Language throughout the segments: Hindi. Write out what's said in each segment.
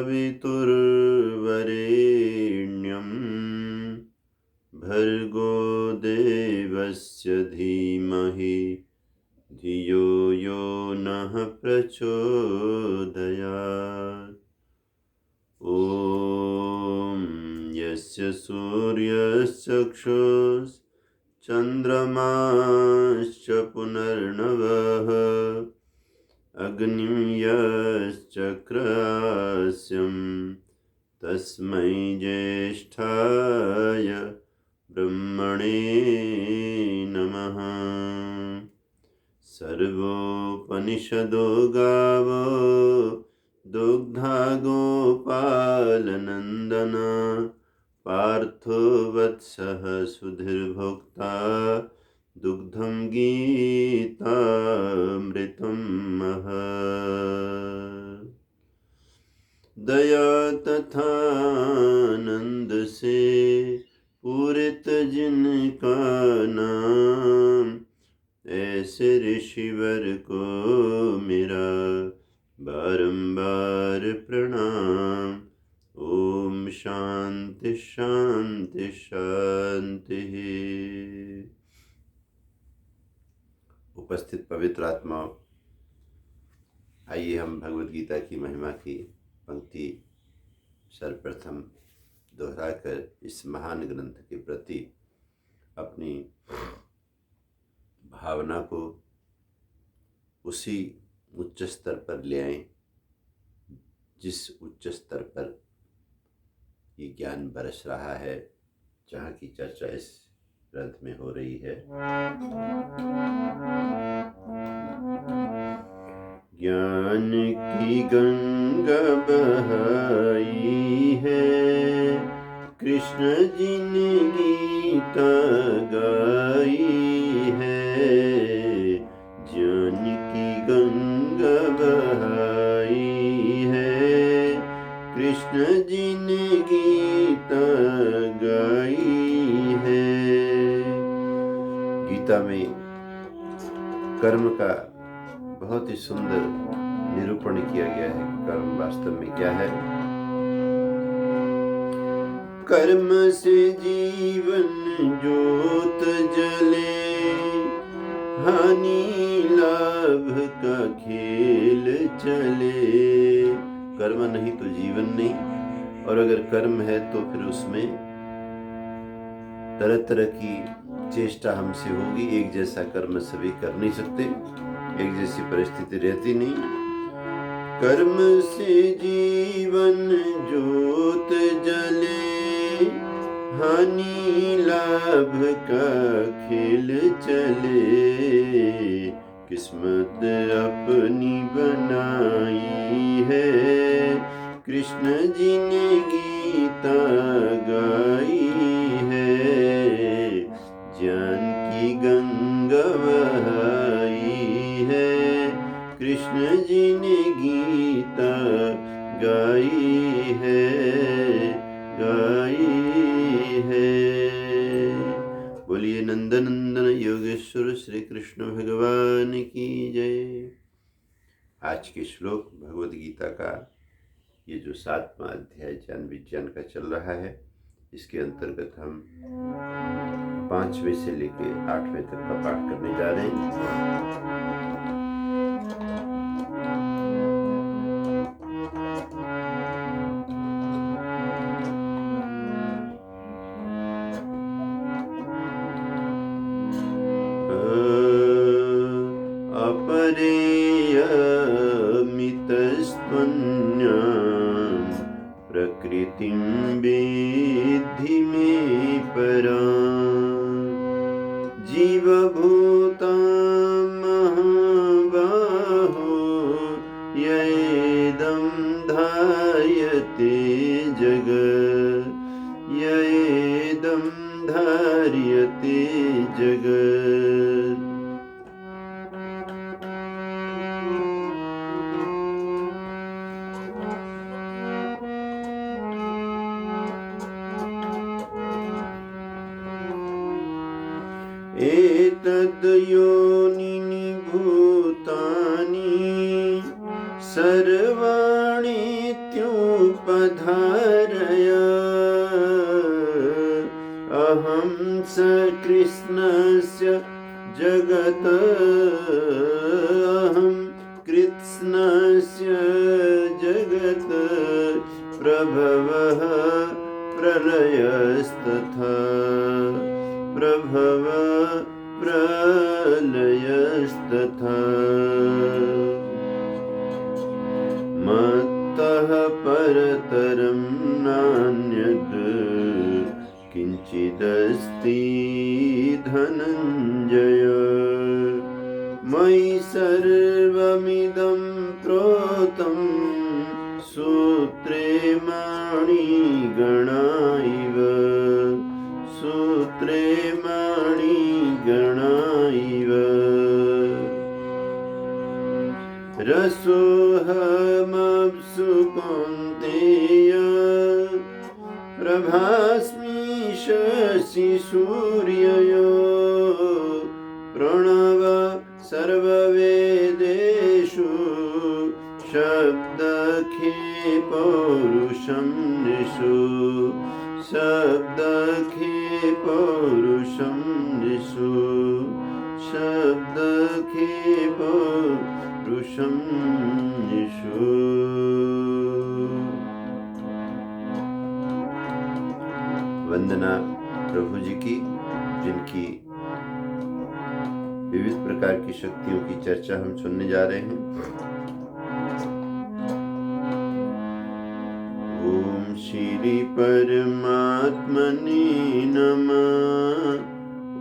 सवितुर्वरेण्यं भर्गो देवस्य धीमहि धियो यो नः प्रचोदयात्। ॐ यस्य सूर्यश्चक्षुश्चन्द्रमाश्च पुनर्नवः अग्निं यश्चक्रास्यं तस्मै ज्येष्ठाय ब्रह्मणे नमः। सर्वोपनिषदो गावो दुग्धा गोपालनन्दन पार्थो वत्सः सुधीर्भोक्ता दुग्धं गीतामृतं महत्। दया तथा आनंद से पूरित जिनका नाम ऐसे ऋषिवर को मेरा बारंबार प्रणाम। ओम शांति शांति शांति। उपस्थित पवित्र आत्माओं, आइए हम भगवद गीता की महिमा की पंक्ति सर्वप्रथम दोहराकर इस महान ग्रंथ के प्रति अपनी भावना को उसी उच्च स्तर पर ले आएं जिस उच्च स्तर पर ये ज्ञान बरस रहा है, जहाँ की चर्चा इस ग्रंथ में हो रही है। ज्ञान की गंगा बहाई है, कृष्ण जी ने गीता गाई है। ज्ञान की गंगा बहाई है, कृष्ण जी ने गीता गाई है। गीता में कर्म का बहुत ही सुंदर निरूपण किया गया है। कर्म वास्तव में क्या है? कर्म से जीवन ज्योत जले, हानि लाभ का खेल चले। कर्म नहीं तो जीवन नहीं, और अगर कर्म है तो फिर उसमें तरह तरह की चेष्टा हमसे होगी। एक जैसा कर्म सभी कर नहीं सकते, एक जैसी परिस्थिति रहती नहीं। कर्म से जीवन ज्योत जले, हानि लाभ का खेल चले। किस्मत अपनी बनाई है, कृष्ण जी ने गीता गाई है। ज्ञान की गंगा बहाई है, कृष्ण जी ने गीता गाई है, गाई है। बोलिए नंदनंदन योगेश्वर श्री कृष्ण भगवान की जय। आज के श्लोक भगवद गीता का ये जो 7वां अध्याय ज्ञान विज्ञान का चल रहा है, इसके अंतर्गत हम 5वें से लेकर 8वें तक का पाठ करने जा रहे हैं। अपरेयमितस्त्वन्यां प्रकृतिं विद्धि मे परां। जीवभूतां महाबाहो येदं धार्यते जगत्, येदं धार्यते जगत्। एतद् योनिनि भूतानि सर्वाणि रूपधारय अहं स कृष्णस्य जगत् अहं कृत्स्नस्य जगत् प्रभवः प्रलयस्तथा प्रभव प्रलयस्तथा मत्तः परतरं नान्यत् किञ्चिदस्ति धनञ्जय मयि सर्वमिदं प्रोतं सूत्रे मणिगणा इव सूत्रे मणिगणा इव रसोऽहमप्सु कौन्तेय प्रभास्मि शशि सूर्ययो प्रणव सर्ववेदेषु शब्दखे पौरुषं निषु शब्दखे पौरुषं निषु शब्दखे पौरुषं निषु। वंदना प्रभु जी की, जिनकी विविध प्रकार की शक्तियों की चर्चा हम सुनने जा रहे हैं। ओम श्री परमात्मने नमः।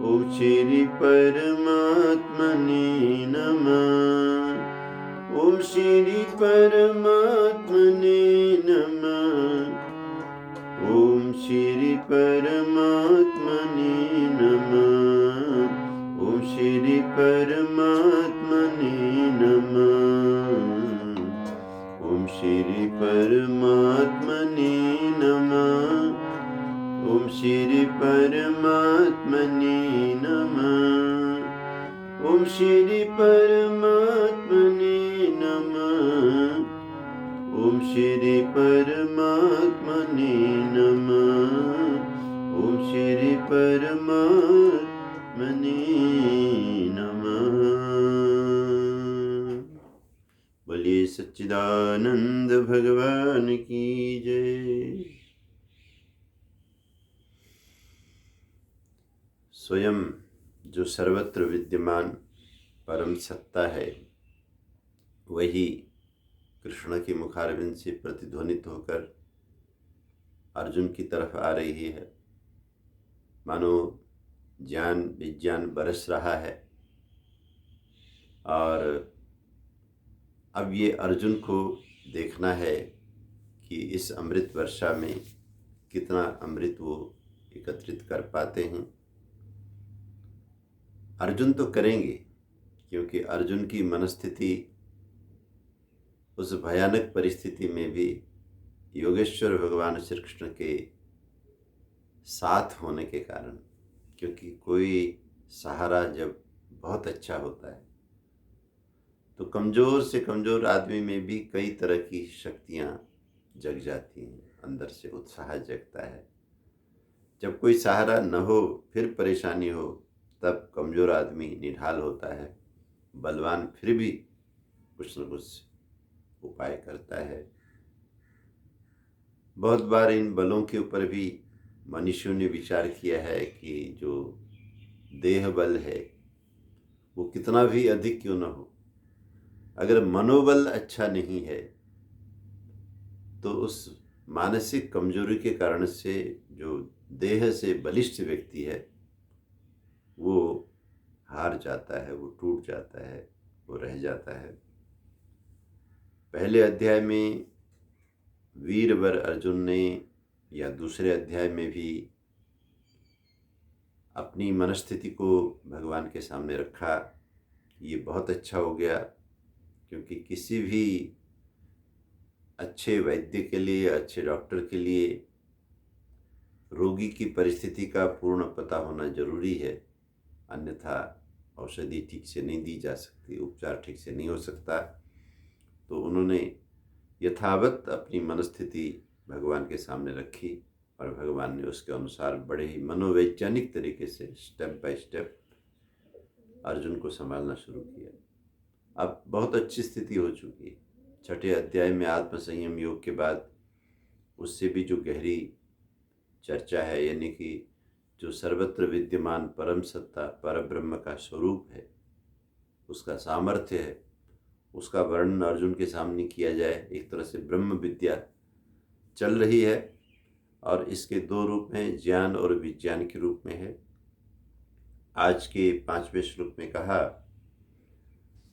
ओम श्री परमात्मने नमः। ओम श्री परमात्मने नमः। ओम श्री परमात्मने नमः। ओम श्री परमात्मने नमः। ओम श्री परमात्मने नमः। ओम श्री परमात्मने नमः। ओम श्री परमात्मने नमः। ओम श्री परमात्मने नमः। ओम श्री परमात्मने नमः। बोलिए सच्चिदानंद भगवान की जय। स्वयं जो सर्वत्र विद्यमान परम सत्ता है, वही कृष्ण के मुखारविंद से प्रतिध्वनित होकर अर्जुन की तरफ आ रही है। मानो ज्ञान विज्ञान बरस रहा है और अब ये अर्जुन को देखना है कि इस अमृत वर्षा में कितना अमृत वो एकत्रित कर पाते हैं। अर्जुन तो करेंगे, क्योंकि अर्जुन की मनस्थिति उस भयानक परिस्थिति में भी योगेश्वर भगवान श्री कृष्ण के साथ होने के कारण, क्योंकि कोई सहारा जब बहुत अच्छा होता है तो कमज़ोर से कमज़ोर आदमी में भी कई तरह की शक्तियाँ जग जाती हैं, अंदर से उत्साह जगता है। जब कोई सहारा न हो, फिर परेशानी हो, तब कमज़ोर आदमी निढाल होता है, बलवान फिर भी कुछ न कुछ उपाय करता है। बहुत बार इन बलों के ऊपर भी मनुष्यों ने विचार किया है कि जो देह बल है वो कितना भी अधिक क्यों न हो, अगर मनोबल अच्छा नहीं है तो उस मानसिक कमजोरी के कारण से जो देह से बलिष्ठ व्यक्ति है वो हार जाता है, वो टूट जाता है, वो रह जाता है। पहले अध्याय में वीरवर अर्जुन ने, या दूसरे अध्याय में भी अपनी मनस्थिति को भगवान के सामने रखा। ये बहुत अच्छा हो गया, क्योंकि किसी भी अच्छे वैद्य के लिए, अच्छे डॉक्टर के लिए रोगी की परिस्थिति का पूर्ण पता होना जरूरी है, अन्यथा औषधि ठीक से नहीं दी जा सकती, उपचार ठीक से नहीं हो सकता। तो उन्होंने यथावत अपनी मनस्थिति भगवान के सामने रखी और भगवान ने उसके अनुसार बड़े ही मनोवैज्ञानिक तरीके से स्टेप बाय स्टेप अर्जुन को संभालना शुरू किया। अब बहुत अच्छी स्थिति हो चुकी है। छठे अध्याय में आत्मसंयम योग के बाद उससे भी जो गहरी चर्चा है, यानी कि जो सर्वत्र विद्यमान परम सत्ता परब्रह्म का स्वरूप है, उसका सामर्थ्य है, उसका वर्णन अर्जुन के सामने किया जाए। एक तरह से ब्रह्म विद्या चल रही है और इसके दो रूप हैं, ज्ञान और विज्ञान के रूप में है। आज के 5वें श्लोक में कहा,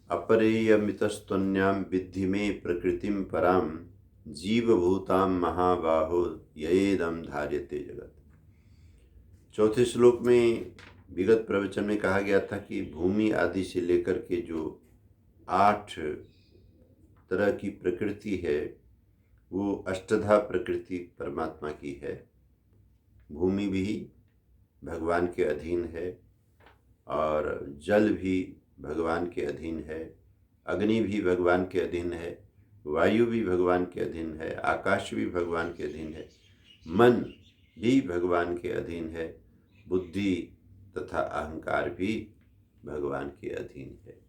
अपरेयमितस्तन्याम विद्धि में प्रकृतिम पराम जीवभूताम महाबाहो येदम धार्यते जगत। चौथे श्लोक में विगत प्रवचन में कहा गया था कि भूमि आदि से लेकर के जो 8 तरह की प्रकृति है वो अष्टधा प्रकृति परमात्मा की है। भूमि भी भगवान के अधीन है और जल भी भगवान के अधीन है, अग्नि भी भगवान के अधीन है, वायु भी भगवान के अधीन है, आकाश भी भगवान के अधीन है, मन भी भगवान के अधीन है, बुद्धि तथा अहंकार भी भगवान के अधीन है।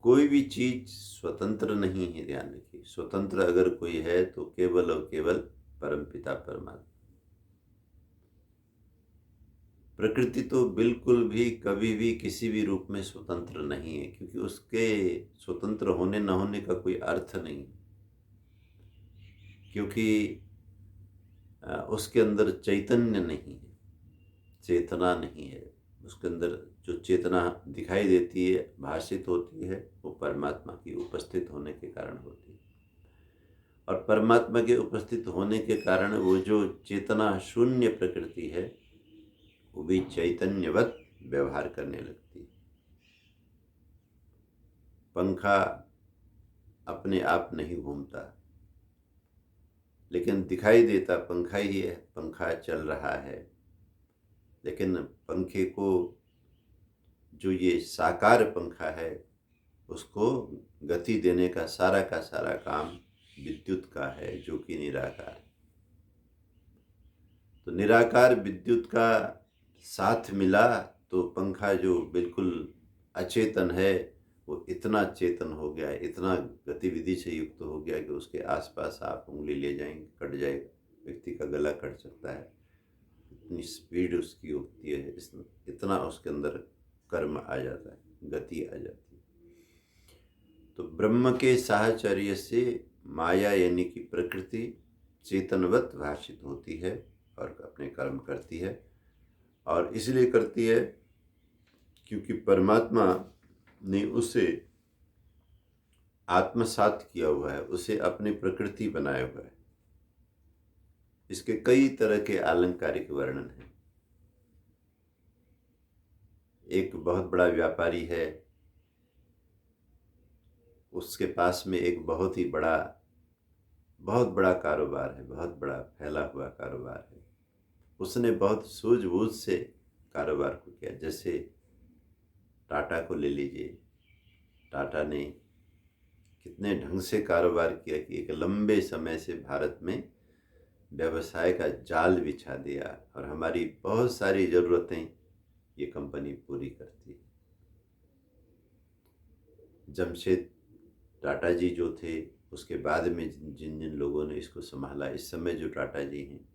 कोई भी चीज स्वतंत्र नहीं है, ध्यान रखिए। स्वतंत्र अगर कोई है तो केवल और केवल परमपिता परमात्मा। प्रकृति तो बिल्कुल भी कभी भी किसी भी रूप में स्वतंत्र नहीं है, क्योंकि उसके स्वतंत्र होने न होने का कोई अर्थ नहीं, क्योंकि उसके अंदर चैतन्य नहीं है, चेतना नहीं है। उसके अंदर जो चेतना दिखाई देती है, भाषित होती है, वो परमात्मा की उपस्थित होने के कारण होती है। और परमात्मा के उपस्थित होने के कारण वो जो चेतना शून्य प्रकृति है वो भी चैतन्यवत व्यवहार करने लगती है। पंखा अपने आप नहीं घूमता, लेकिन दिखाई देता पंखा ही है, पंखा चल रहा है। लेकिन पंखे को जो ये साकार पंखा है उसको गति देने का सारा काम विद्युत का है, जो कि निराकार है। तो निराकार विद्युत का साथ मिला तो पंखा जो बिल्कुल अचेतन है वो इतना चेतन हो गया, इतना गतिविधि से युक्त हो गया कि उसके आसपास आप उंगली ले जाएंगे कट जाएगा, व्यक्ति का गला कट सकता है, इतनी स्पीड उसकी होती है, इतना उसके अंदर कर्म आ जाता है, गति आ जाती है। तो ब्रह्म के साहचर्य से माया यानी कि प्रकृति चेतनवत भाषित होती है और अपने कर्म करती है। और इसलिए करती है क्योंकि परमात्मा ने उसे आत्मसात किया हुआ है, उसे अपनी प्रकृति बनाया हुआ है। इसके कई तरह के अलंकारिक वर्णन हैं। एक बहुत बड़ा व्यापारी है, उसके पास में एक बहुत बड़ा कारोबार है, बहुत बड़ा फैला हुआ कारोबार है। उसने बहुत सूझबूझ से कारोबार को किया। जैसे टाटा को ले लीजिए, टाटा ने कितने ढंग से कारोबार किया कि एक लंबे समय से भारत में व्यवसाय का जाल बिछा दिया और हमारी बहुत सारी ज़रूरतें ये कंपनी पूरी करती है। जमशेद टाटा जी जो थे, उसके बाद में जिन जिन लोगों ने इसको संभाला, इस समय जो टाटा जी हैं,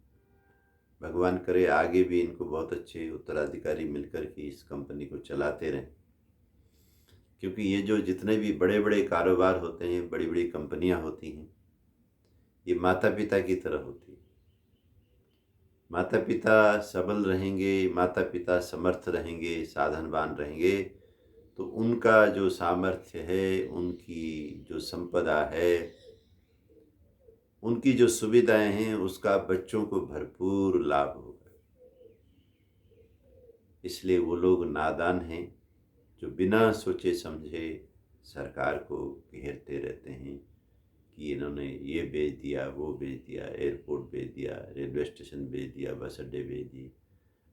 भगवान करे आगे भी इनको बहुत अच्छे उत्तराधिकारी मिलकर के इस कंपनी को चलाते रहें। क्योंकि ये जो जितने भी बड़े बड़े कारोबार होते हैं, बड़ी बड़ी कंपनियां होती हैं, ये माता पिता की तरह होती है। माता पिता सबल रहेंगे, माता पिता समर्थ रहेंगे, साधनवान रहेंगे, तो उनका जो सामर्थ्य है, उनकी जो संपदा है, उनकी जो सुविधाएं हैं, उसका बच्चों को भरपूर लाभ होगा। इसलिए वो लोग नादान हैं जो बिना सोचे समझे सरकार को घेरते रहते हैं कि इन्होंने ये बेच दिया, वो बेच दिया, एयरपोर्ट बेच दिया, रेलवे स्टेशन बेच दिया, बस अड्डे बेच दिए।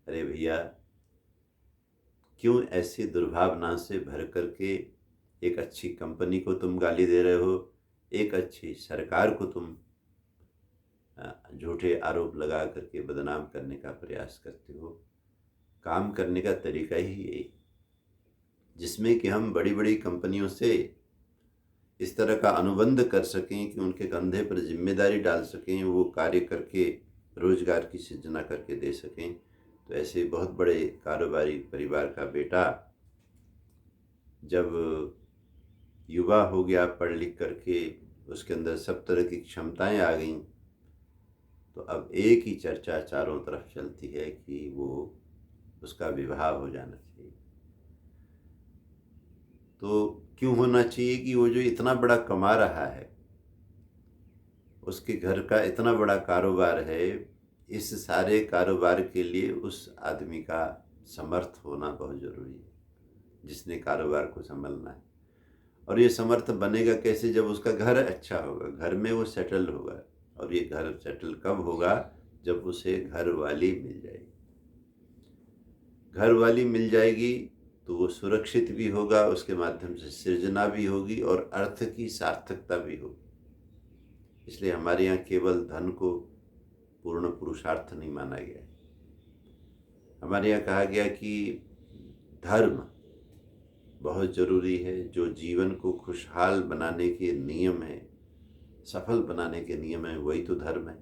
अरे भैया, क्यों ऐसी दुर्भावना से भर करके एक अच्छी कंपनी को तुम गाली दे रहे हो, एक अच्छी सरकार को तुम झूठे आरोप लगा करके बदनाम करने का प्रयास करते हो। काम करने का तरीका ही यही, जिसमें कि हम बड़ी बड़ी कंपनियों से इस तरह का अनुबंध कर सकें कि उनके कंधे पर जिम्मेदारी डाल सकें, वो कार्य करके रोजगार की सृजना करके दे सकें। तो ऐसे बहुत बड़े कारोबारी परिवार का बेटा जब युवा हो गया, पढ़ लिख करके उसके अंदर सब तरह की क्षमताएं आ गईं, तो अब एक ही चर्चा चारों तरफ चलती है कि वो उसका विवाह हो जाना चाहिए। तो क्यों होना चाहिए कि वो जो इतना बड़ा कमा रहा है, उसके घर का इतना बड़ा कारोबार है, इस सारे कारोबार के लिए उस आदमी का समर्थ होना बहुत ज़रूरी है, जिसने कारोबार को संभालना है। और ये समर्थ बनेगा कैसे? जब उसका घर अच्छा होगा, घर में वो सेटल होगा। और ये घर सेटल कब होगा? जब उसे घर वाली मिल जाएगी। घर वाली मिल जाएगी तो वो सुरक्षित भी होगा, उसके माध्यम से सृजना भी होगी और अर्थ की सार्थकता भी होगी। इसलिए हमारे यहाँ केवल धन को पूर्ण पुरुषार्थ नहीं माना गया। हमारे यहाँ कहा गया कि धर्म बहुत ज़रूरी है, जो जीवन को खुशहाल बनाने के नियम है, सफल बनाने के नियम है, वही तो धर्म है।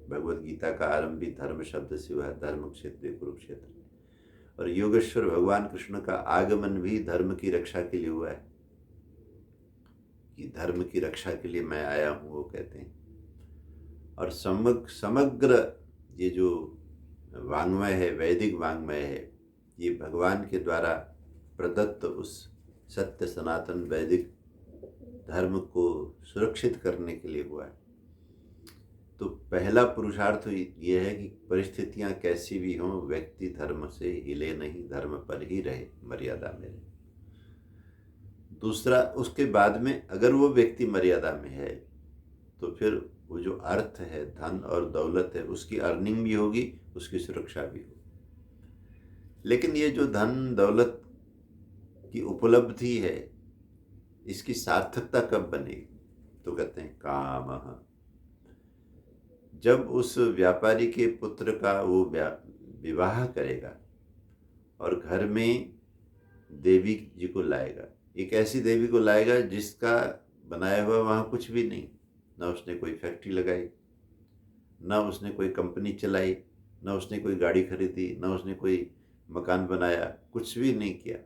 भगवत गीता का आरंभ भी धर्म शब्द से हुआ है, धर्म क्षेत्र कुरुक्षेत्र। और योगेश्वर भगवान कृष्ण का आगमन भी धर्म की रक्षा के लिए हुआ है, कि धर्म की रक्षा के लिए मैं आया हूँ, वो कहते हैं। और समग्र ये जो वाङ्मय है, वैदिक वाङ्मय है, ये भगवान के द्वारा प्रदत्त उस सत्य सनातन वैदिक धर्म को सुरक्षित करने के लिए हुआ है। तो पहला पुरुषार्थ ये है कि परिस्थितियां कैसी भी हों, व्यक्ति धर्म से हिले नहीं, धर्म पर ही रहे, मर्यादा में रहे। दूसरा, उसके बाद में अगर वो व्यक्ति मर्यादा में है तो फिर वो जो अर्थ है, धन और दौलत है, उसकी अर्निंग भी होगी, उसकी सुरक्षा भी होगी। लेकिन ये जो धन दौलत की उपलब्धि है, इसकी सार्थकता कब बनेगी? तो कहते हैं काम। जब उस व्यापारी के पुत्र का वो विवाह करेगा और घर में देवी जी को लाएगा, एक ऐसी देवी को लाएगा जिसका बनाया हुआ वहाँ कुछ भी नहीं, ना उसने कोई फैक्ट्री लगाई, ना उसने कोई कंपनी चलाई, ना उसने कोई गाड़ी खरीदी, ना उसने कोई मकान बनाया, कुछ भी नहीं किया।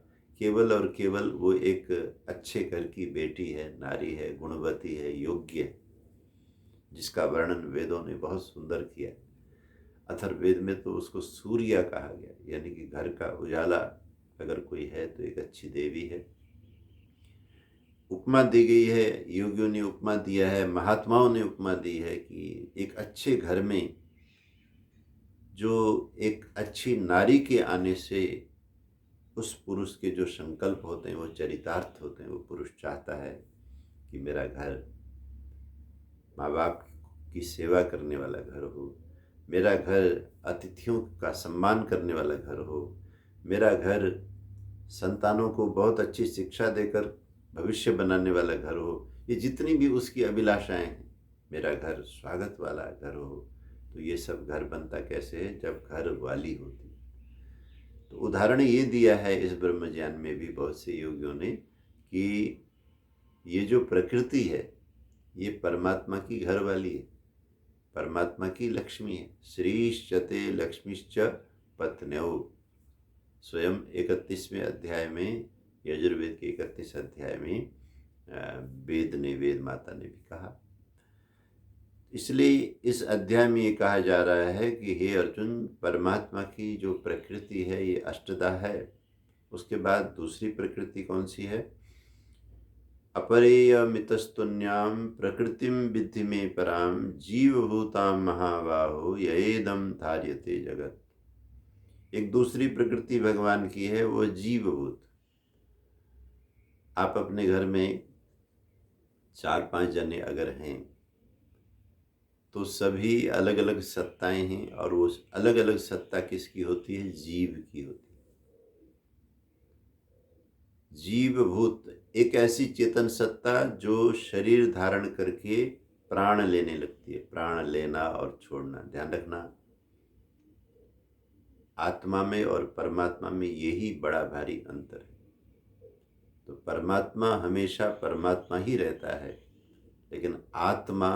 केवल और केवल वो एक अच्छे घर की बेटी है, नारी है, गुणवती है, योग्य है, जिसका वर्णन वेदों ने बहुत सुंदर किया। अथर्ववेद में तो उसको सूर्या कहा गया, यानी कि घर का उजाला अगर कोई है तो एक अच्छी देवी है। उपमा दी गई है, योगियों ने उपमा दिया है, महात्माओं ने उपमा दी है कि एक अच्छे घर में जो एक अच्छी नारी के आने से उस पुरुष के जो संकल्प होते हैं वो चरितार्थ होते हैं। वो पुरुष चाहता है कि मेरा घर माँ बाप की सेवा करने वाला घर हो, मेरा घर अतिथियों का सम्मान करने वाला घर हो, मेरा घर संतानों को बहुत अच्छी शिक्षा देकर भविष्य बनाने वाला घर हो। ये जितनी भी उसकी अभिलाषाएं हैं, मेरा घर स्वागत वाला घर हो। तो ये सब घर बनता कैसे है? जब घर वाली होती। तो उदाहरण ये दिया है इस ब्रह्म ज्ञान में भी बहुत से योगियों ने कि ये जो प्रकृति है ये परमात्मा की घर वाली है, परमात्मा की लक्ष्मी है। श्रीश्चते लक्ष्मीश्च पत्न्यौ, स्वयं 31वें अध्याय में, यजुर्वेद के 31 अध्याय में वेद माता ने भी कहा। इसलिए इस अध्याय में ये कहा जा रहा है कि हे अर्जुन, परमात्मा की जो प्रकृति है ये अष्टधा है। उसके बाद दूसरी प्रकृति कौन सी है? अपरेयमितस्तुन्याम प्रकृतिम विद्धि में पराम जीवभूताम महाबाहो येदम धार्यते जगत। एक दूसरी प्रकृति भगवान की है, वो जीवभूत। आप अपने घर में 4-5 जने अगर हैं तो सभी अलग अलग सत्ताएं हैं, और वो अलग अलग सत्ता किसकी होती है? जीव की होती है। जीवभूत एक ऐसी चेतन सत्ता जो शरीर धारण करके प्राण लेने लगती है। प्राण लेना और छोड़ना, ध्यान रखना, आत्मा में और परमात्मा में यही बड़ा भारी अंतर है। तो परमात्मा हमेशा परमात्मा ही रहता है, लेकिन आत्मा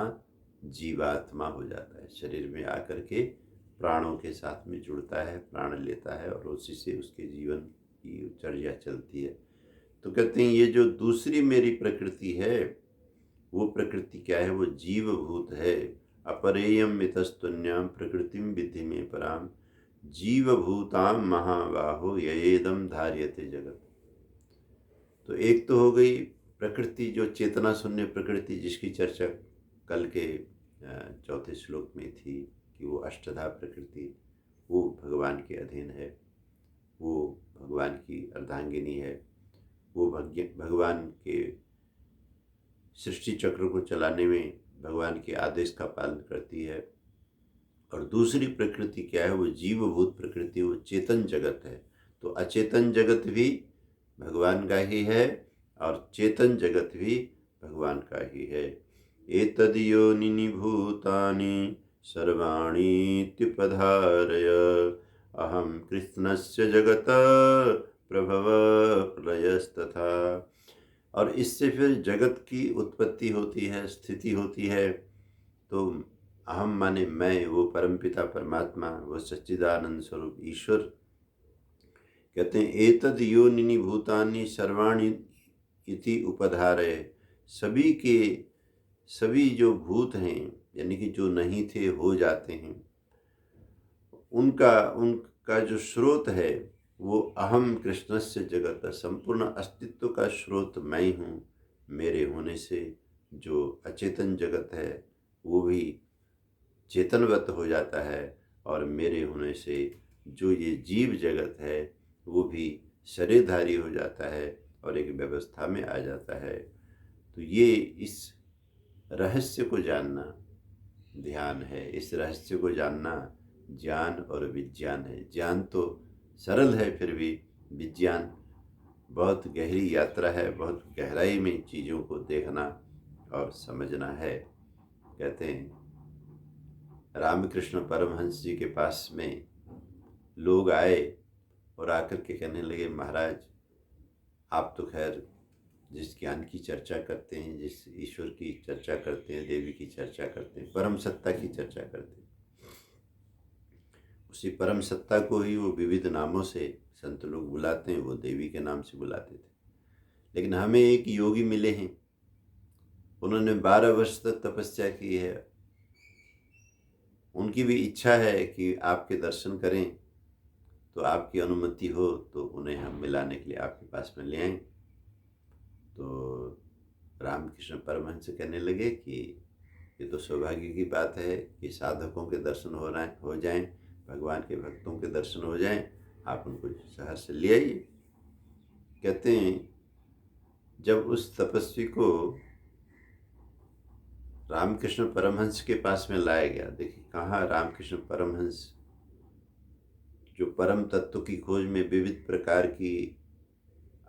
जीवात्मा हो जाता है, शरीर में आकर के प्राणों के साथ में जुड़ता है, प्राण लेता है और उसी से उसके जीवन की चर्या चलती है। तो कहते हैं ये जो दूसरी मेरी प्रकृति है, वो प्रकृति क्या है? वो जीवभूत है। अपरेयम मितस्तुन्याम प्रकृतिम विद्धि में पराम जीवभूताम महाबाहो ययेदम धार्यते जगत। तो एक तो हो गई प्रकृति, जो चेतना शून्य प्रकृति, जिसकी चर्चा कल के चौथे श्लोक में थी कि वो अष्टधा प्रकृति, वो भगवान के अधीन है, वो भगवान की अर्धांगिनी है, वो भगवान के सृष्टि चक्र को चलाने में भगवान के आदेश का पालन करती है। और दूसरी प्रकृति क्या है? वो जीवभूत प्रकृति, वो चेतन जगत है। तो अचेतन जगत भी भगवान का ही है और चेतन जगत भी भगवान का ही है। एतद् योनिनि भूतानि सर्वाणीत्युपधारय अहम कृष्णस्य जगत प्रभव प्रलयस्तथा। और इससे फिर जगत की उत्पत्ति होती है, स्थिति होती है। तो अहम माने मैं, वो परमपिता परमात्मा, वो सच्चिदानंद स्वरूप ईश्वर। कहते हैं एतद् योनिनि भूतानि सर्वाणि इति उपधारय, सभी के सभी जो भूत हैं, यानी कि जो नहीं थे हो जाते हैं, उनका जो स्रोत है वो अहम कृष्णस्य जगत, संपूर्ण अस्तित्व का स्रोत मैं हूँ। मेरे होने से जो अचेतन जगत है वो भी चेतनवत हो जाता है और मेरे होने से जो ये जीव जगत है वो भी शरीरधारी हो जाता है और एक व्यवस्था में आ जाता है। तो ये इस रहस्य को जानना ध्यान है, इस रहस्य को जानना ज्ञान और विज्ञान है। ज्ञान तो सरल है, फिर भी विज्ञान बहुत गहरी यात्रा है, बहुत गहराई में चीज़ों को देखना और समझना है। कहते हैं रामकृष्ण परमहंस जी के पास में लोग आए और आकर के कहने लगे, महाराज आप तो खैर जिस ज्ञान की चर्चा करते हैं, जिस ईश्वर की चर्चा करते हैं, देवी की चर्चा करते हैं, परम सत्ता की चर्चा करते हैं, उसी परम सत्ता को ही वो विविध नामों से संत लोग बुलाते हैं, वो देवी के नाम से बुलाते थे। लेकिन हमें एक योगी मिले हैं, उन्होंने 12 वर्ष तक तपस्या की है, उनकी भी इच्छा है कि आपके दर्शन करें, तो आपकी अनुमति हो तो उन्हें हम मिलाने के लिए आपके पास में ले आएं। तो रामकृष्ण परमहंस कहने लगे कि ये तो सौभाग्य की बात है कि साधकों के दर्शन हो जाएं, भगवान के भक्तों के दर्शन हो जाएं, आप उनको शहर से ले आइए। कहते हैं जब उस तपस्वी को रामकृष्ण परमहंस के पास में लाया गया, देखिए कहाँ रामकृष्ण परमहंस जो परम तत्व की खोज में विविध प्रकार की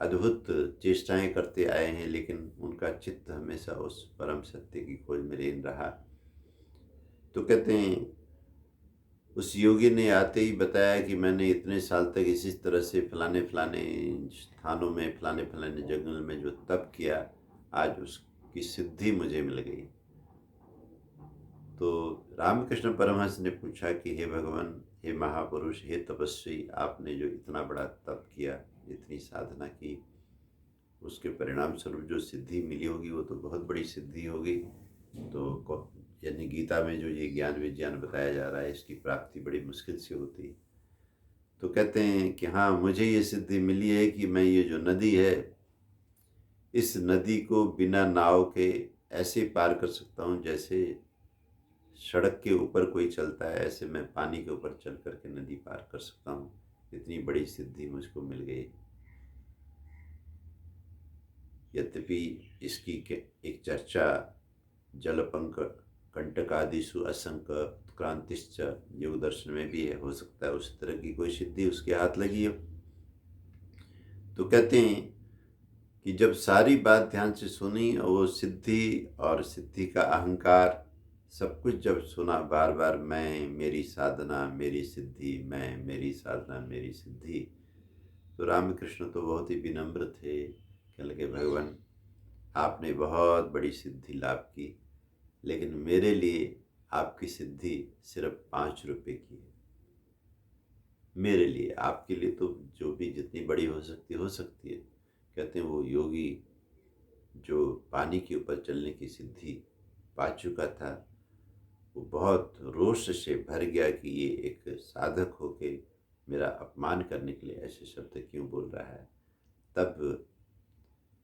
अद्भुत चेष्टाएं करते आए हैं, लेकिन उनका चित्त हमेशा उस परम सत्य की खोज में लीन रहा। तो कहते हैं उस योगी ने आते ही बताया कि मैंने इतने साल तक इसी तरह से फलाने फलाने स्थानों में, फलाने फलाने जंगल में जो तप किया, आज उसकी सिद्धि मुझे मिल गई। तो रामकृष्ण परमहंस ने पूछा कि हे भगवान, हे महापुरुष, हे तपस्वी, आपने जो इतना बड़ा तप किया, इतनी साधना की, उसके परिणाम स्वरूप जो सिद्धि मिली होगी वो तो बहुत बड़ी सिद्धि होगी। तो यानी गीता में जो ये ज्ञान विज्ञान बताया जा रहा है, इसकी प्राप्ति बड़ी मुश्किल से होती है। तो कहते हैं कि हाँ, मुझे ये सिद्धि मिली है कि मैं ये जो नदी है, इस नदी को बिना नाव के ऐसे पार कर सकता हूँ जैसे सड़क के ऊपर कोई चलता है, ऐसे मैं पानी के ऊपर चल करके नदी पार कर सकता हूँ। इतनी बड़ी सिद्धि मुझको मिल गई। यद्यपि इसकी एक चर्चा जलपंक कंटकादिषु असंक उत्क्रांतिश्च योग दर्शन में भी है, हो सकता है उस तरह की कोई सिद्धि उसके हाथ लगी हो। तो कहते हैं कि जब सारी बात ध्यान से सुनी और वो सिद्धि और सिद्धि का अहंकार सब कुछ जब सुना बार बार, मैं, मेरी साधना, मेरी सिद्धि, मैं, मेरी साधना, मेरी सिद्धि, तो रामकृष्ण तो बहुत ही विनम्र थे। कहने लगे, भगवान आपने बहुत बड़ी सिद्धि लाभ की, लेकिन मेरे लिए आपकी सिद्धि सिर्फ 5 रुपए की है। मेरे लिए, आपके लिए तो जो भी जितनी बड़ी हो सकती है। कहते हैं वो योगी जो पानी के ऊपर चलने की सिद्धि पा चुका था, वो बहुत रोष से भर गया कि ये एक साधक होके मेरा अपमान करने के लिए ऐसे शब्द क्यों बोल रहा है। तब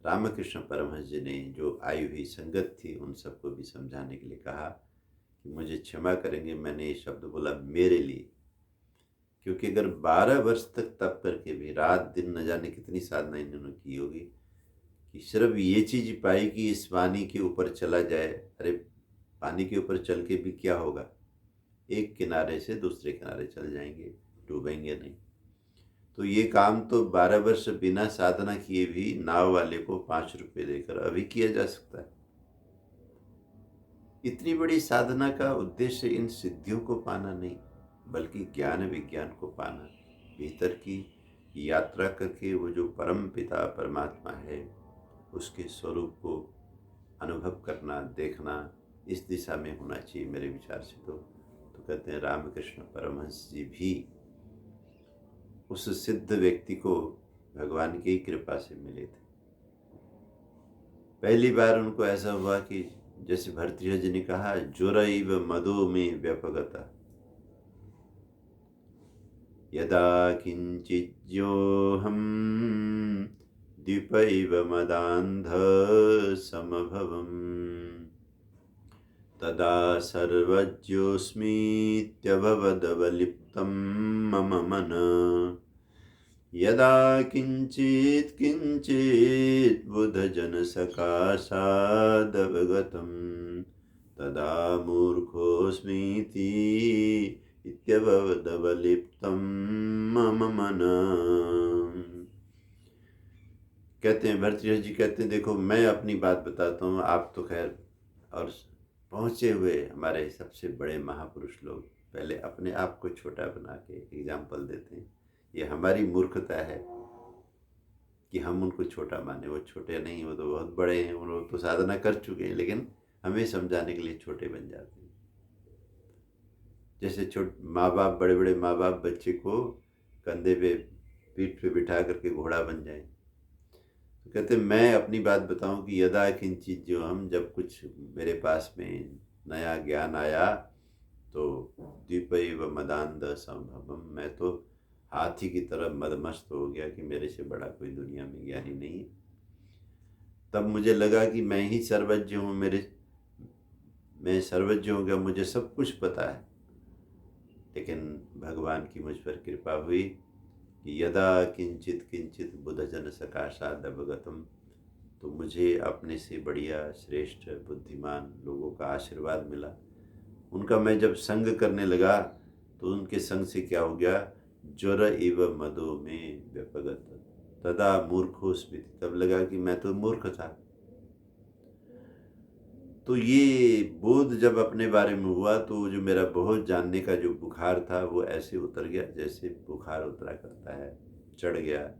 रामकृष्ण परमहंस जी ने जो आई हुई संगत थी उन सबको भी समझाने के लिए कहा कि मुझे क्षमा करेंगे, मैंने ये शब्द बोला मेरे लिए, क्योंकि अगर 12 वर्ष तक तप करके भी रात दिन न जाने कितनी साधना इन्होंने की होगी कि सिर्फ ये चीज़ पाई कि इस पानी के ऊपर चला जाए। अरे पानी के ऊपर चल के भी क्या होगा, एक किनारे से दूसरे किनारे चल जाएंगे, डूबेंगे नहीं। तो ये काम तो 12 वर्ष बिना साधना किए भी नाव वाले को 5 रुपए देकर अभी किया जा सकता है। इतनी बड़ी साधना का उद्देश्य इन सिद्धियों को पाना नहीं, बल्कि ज्ञान विज्ञान को पाना, भीतर की यात्रा करके वो जो परम पिता परमात्मा है उसके स्वरूप को अनुभव करना, देखना, इस दिशा में होना चाहिए मेरे विचार से। तो कहते हैं रामकृष्ण परमहंस जी भी उस सिद्ध व्यक्ति को भगवान की कृपा से मिले थे। पहली बार उनको ऐसा हुआ कि जैसे भर्तृहरि जी ने कहा, ज्वरैव मदो में व्यपगता यदा किंचिज्योहम द्वीपैव मदान्ध समभवम् तदा सर्वज्ञोऽस्मीत्यभवदवलिप्तं मम मन यदा किंचित् किंचित् बुधजनसकाशादवगतं तदा मूर्खोऽस्मीति इत्यभवदवलिप्तं मम मन। कहते हैं भर्तृहरि जी कहते हैं, देखो मैं अपनी बात बताता हूँ, आप तो खैर और पहुँचे हुए हमारे सबसे बड़े महापुरुष लोग पहले अपने आप को छोटा बना के एग्जाम्पल देते हैं। ये हमारी मूर्खता है कि हम उनको छोटा माने। वो छोटे नहीं, वो तो बहुत बड़े हैं, वो तो साधना कर चुके हैं, लेकिन हमें समझाने के लिए छोटे बन जाते हैं। जैसे माँ बाप, बड़े बड़े माँ बाप बच्चे को कंधे पे, पीठ पे बिठा करके घोड़ा बन जाए। तो कहते मैं अपनी बात बताऊं कि यदा किंचित जो हम, जब कुछ मेरे पास में नया ज्ञान आया तो द्वीपैव मदान्ध समभवम्, मैं तो हाथी की तरह मदमस्त हो गया कि मेरे से बड़ा कोई दुनिया में ज्ञानी नहीं है। तब मुझे लगा कि मैं ही सर्वज्ञ हूँ, मैं सर्वज्ञ हो गया, मुझे सब कुछ पता है। लेकिन भगवान की मुझ पर कृपा हुई कि यदा किंचित किंचित बुधजन सकाशाद अवगतम, तो मुझे अपने से बढ़िया श्रेष्ठ बुद्धिमान लोगों का आशीर्वाद मिला। उनका मैं जब संग करने लगा तो उनके संग से क्या हो गया, ज्वर एव मदो में व्यपगत तदा मूर्खोस्मिति, तब लगा कि मैं तो मूर्ख था। तो ये बोध जब अपने बारे में हुआ तो जो मेरा बहुत जानने का जो बुखार था वो ऐसे उतर गया जैसे बुखार उतरा करता है। चढ़ गया,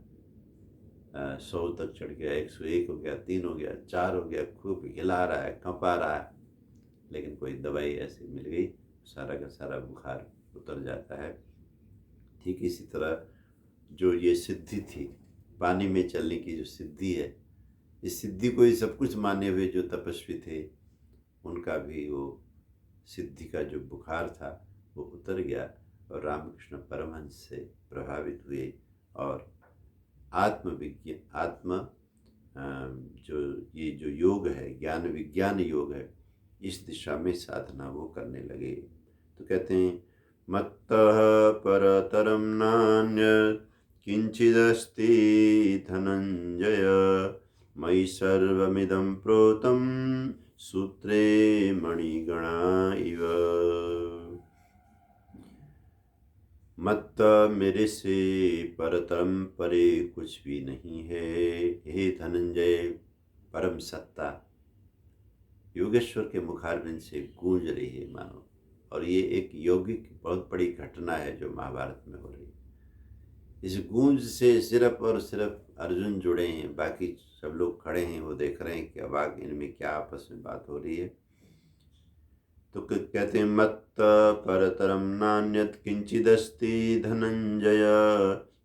100 तक चढ़ गया, 101 हो गया, 3 हो गया, 4 हो गया, खूब हिला रहा है, कंपा रहा है, लेकिन कोई दवाई ऐसी मिल गई, सारा का सारा बुखार उतर जाता है। ठीक इसी तरह जो ये सिद्धि थी, पानी में चलने की जो सिद्धि है, इस सिद्धि को ही सब कुछ माने हुए जो तपस्वी थे उनका भी वो सिद्धि का जो बुखार था वो उतर गया और रामकृष्ण परमहंस से प्रभावित हुए और जो योग है, ज्ञान विज्ञान योग है, इस दिशा में साधना वो करने लगे। तो कहते हैं मत्तः परतरं नान्यत् किंचिदस्ति धनंजय मयि सर्वमिदं प्रोतं सूत्रे मणिगणा इव। मत मेरे से परतरम परे कुछ भी नहीं है। हे धनंजय, परम सत्ता योगेश्वर के मुखारबिंद से गूंज रही है मानो। और ये एक यौगिक बहुत बड़ी घटना है जो महाभारत में हो रही है। इस गूंज से सिर्फ और सिर्फ अर्जुन जुड़े हैं, बाकी सब लोग खड़े हैं, वो देख रहे हैं कि अबाक इनमें क्या आपस में बात हो रही है। तो कहते हैं मत परतरम नान्यत किंचिदस्ति धनंजय,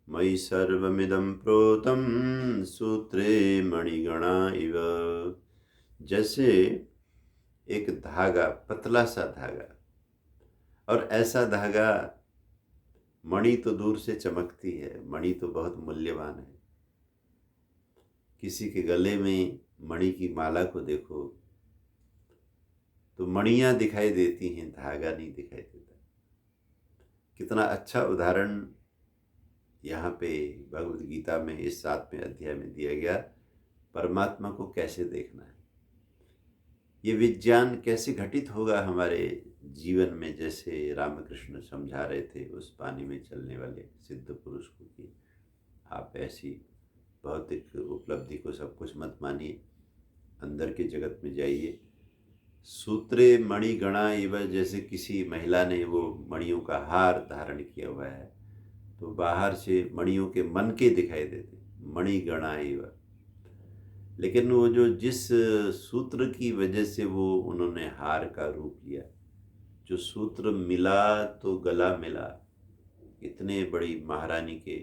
मयि सर्वमिदं प्रोतं सूत्रे मणिगणा इव। जैसे एक धागा, पतला सा धागा, और ऐसा धागा, मणि तो दूर से चमकती है, मणि तो बहुत मूल्यवान है। किसी के गले में मणि की माला को देखो तो मणियां दिखाई देती हैं, धागा नहीं दिखाई देता। कितना अच्छा उदाहरण यहाँ पे भगवद गीता में इस 7वें अध्याय में दिया गया। परमात्मा को कैसे देखना है, ये विज्ञान कैसे घटित होगा हमारे जीवन में। जैसे रामकृष्ण समझा रहे थे उस पानी में चलने वाले सिद्ध पुरुष को कि आप ऐसी भौतिक उपलब्धि को सब कुछ मत मानिए, अंदर के जगत में जाइए। सूत्रे मणिगणा इव, जैसे किसी महिला ने वो मणियों का हार धारण किया हुआ है तो बाहर से मणियों के मन के दिखाई देते, मणिगणा इव। लेकिन वो जो जिस सूत्र की वजह से वो उन्होंने हार का रूप लिया, जो सूत्र मिला तो गला मिला। इतने बड़ी महारानी के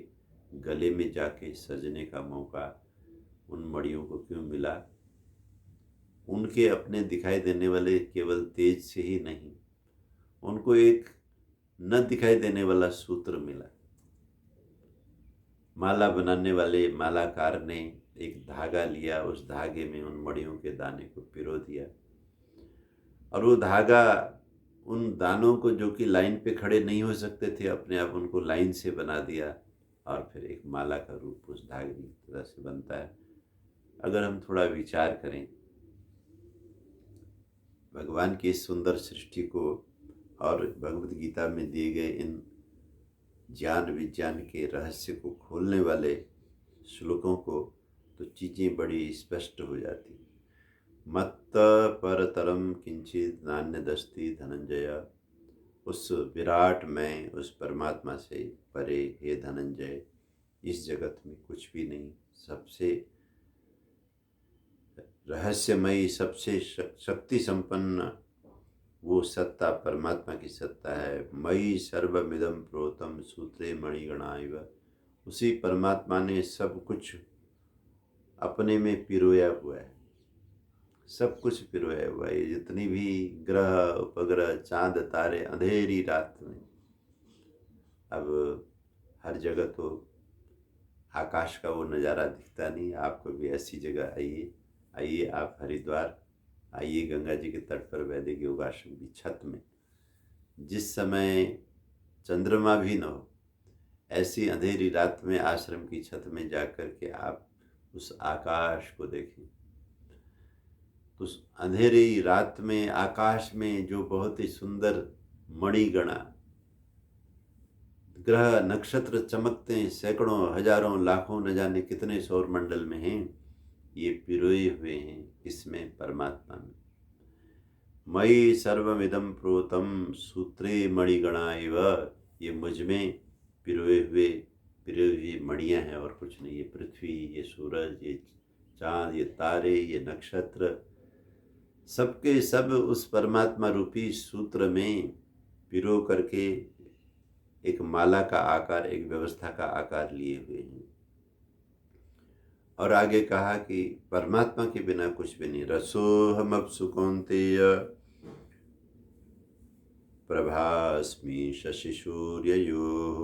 गले में जाके सजने का मौका उन मणियों को क्यों मिला? उनके अपने दिखाई देने वाले केवल तेज से ही नहीं, उनको एक न दिखाई देने वाला सूत्र मिला। माला बनाने वाले मालाकार ने एक धागा लिया, उस धागे में उन मणियों के दाने को पिरो दिया, और वो धागा उन दानों को, जो कि लाइन पे खड़े नहीं हो सकते थे, अपने आप उनको लाइन से बना दिया, और फिर एक माला का रूप उस धागे की तरह से बनता है। अगर हम थोड़ा विचार करें भगवान की इस सुंदर सृष्टि को और भगवद गीता में दिए गए इन ज्ञान विज्ञान के रहस्य को खोलने वाले श्लोकों को, तो चीज़ें बड़ी स्पष्ट हो जाती। मत परतरम किंचित नान्यदस्ति धनंजय, उस विराट में, उस परमात्मा से परे हे धनंजय, इस जगत में कुछ भी नहीं। सबसे रहस्यमयी, सबसे शक्ति संपन्न वो सत्ता परमात्मा की सत्ता है। मयि सर्वमिदं प्रोतं सूत्रे मणिगणा इव। उसी परमात्मा ने सब कुछ अपने में पिरोया हुआ है, सब कुछ पिरोया हुआ है। जितनी भी ग्रह उपग्रह, चांद तारे, अंधेरी रात में, अब हर जगह तो आकाश का वो नज़ारा दिखता नहीं। आपको भी ऐसी जगह आइए आप हरिद्वार आइए, गंगा जी के तट पर वैदिक योगाश्रम की छत में, जिस समय चंद्रमा भी न हो, ऐसी अंधेरी रात में आश्रम की छत में जाकर के आप उस आकाश को देखें। उस अंधेरी रात में आकाश में जो बहुत ही सुंदर मणिगणा, ग्रह नक्षत्र चमकते हैं, सैकड़ों हजारों लाखों न जाने कितने सौर मंडल में हैं, ये पिरोए हुए हैं इसमें, परमात्मा में। मयि सर्वमिदं प्रोतं सूत्रे मणिगणा इव, ये मुझ में पिरोई हुई मणियाँ हैं और कुछ नहीं। ये पृथ्वी, ये सूरज, ये चाँद, ये तारे, ये नक्षत्र, सबके सब उस परमात्मा रूपी सूत्र में पिरो करके एक माला का आकार, एक व्यवस्था का आकार लिए हुए हैं। और आगे कहा कि परमात्मा के बिना कुछ भी नहीं। रसोऽहमप्सु कौन्तेय प्रभास्मि शशिसूर्ययोः,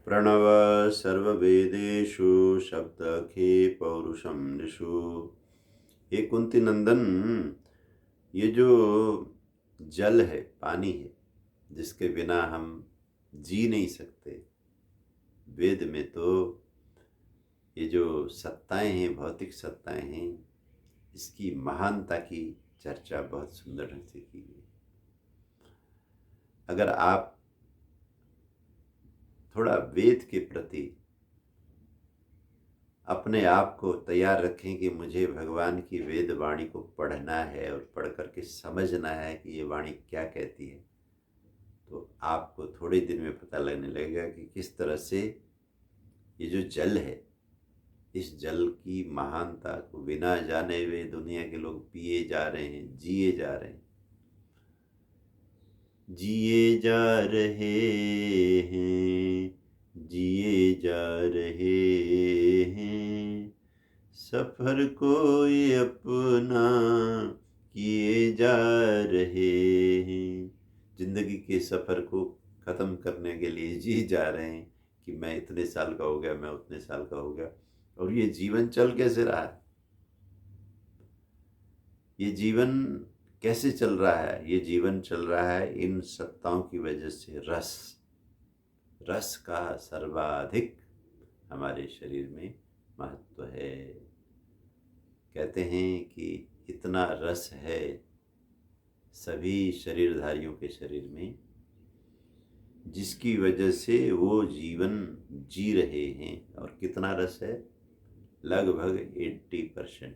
प्रणव सर्ववेदेषु शब्दखे पौरुषं नृषु। हे कुंती नंदन, ये जो जल है, पानी है, जिसके बिना हम जी नहीं सकते, वेद में तो ये जो सत्ताएं हैं, भौतिक सत्ताएं हैं, इसकी महानता की चर्चा बहुत सुंदर ढंग से की गई। अगर आप थोड़ा वेद के प्रति अपने आप को तैयार रखें कि मुझे भगवान की वेद वाणी को पढ़ना है और पढ़ करके समझना है कि ये वाणी क्या कहती है, तो आपको थोड़े दिन में पता लगने लगेगा कि किस तरह से ये जो जल है, इस जल की महानता को बिना जाने हुए दुनिया के लोग पिए जा रहे हैं, जिए जा रहे हैं, जिए जा रहे हैं, जिए जा रहे हैं, सफर कोई अपना किए जा रहे हैं। जिंदगी के सफर को खत्म करने के लिए जी जा रहे हैं कि मैं इतने साल का हो गया, मैं उतने साल का हो गया। और ये जीवन चल कैसे रहा है, ये जीवन कैसे चल रहा है? ये जीवन चल रहा है इन सत्ताओं की वजह से। रस का सर्वाधिक हमारे शरीर में महत्व है। कहते हैं कि इतना रस है सभी शरीरधारियों के शरीर में, जिसकी वजह से वो जीवन जी रहे हैं। और कितना रस है? लगभग 80%,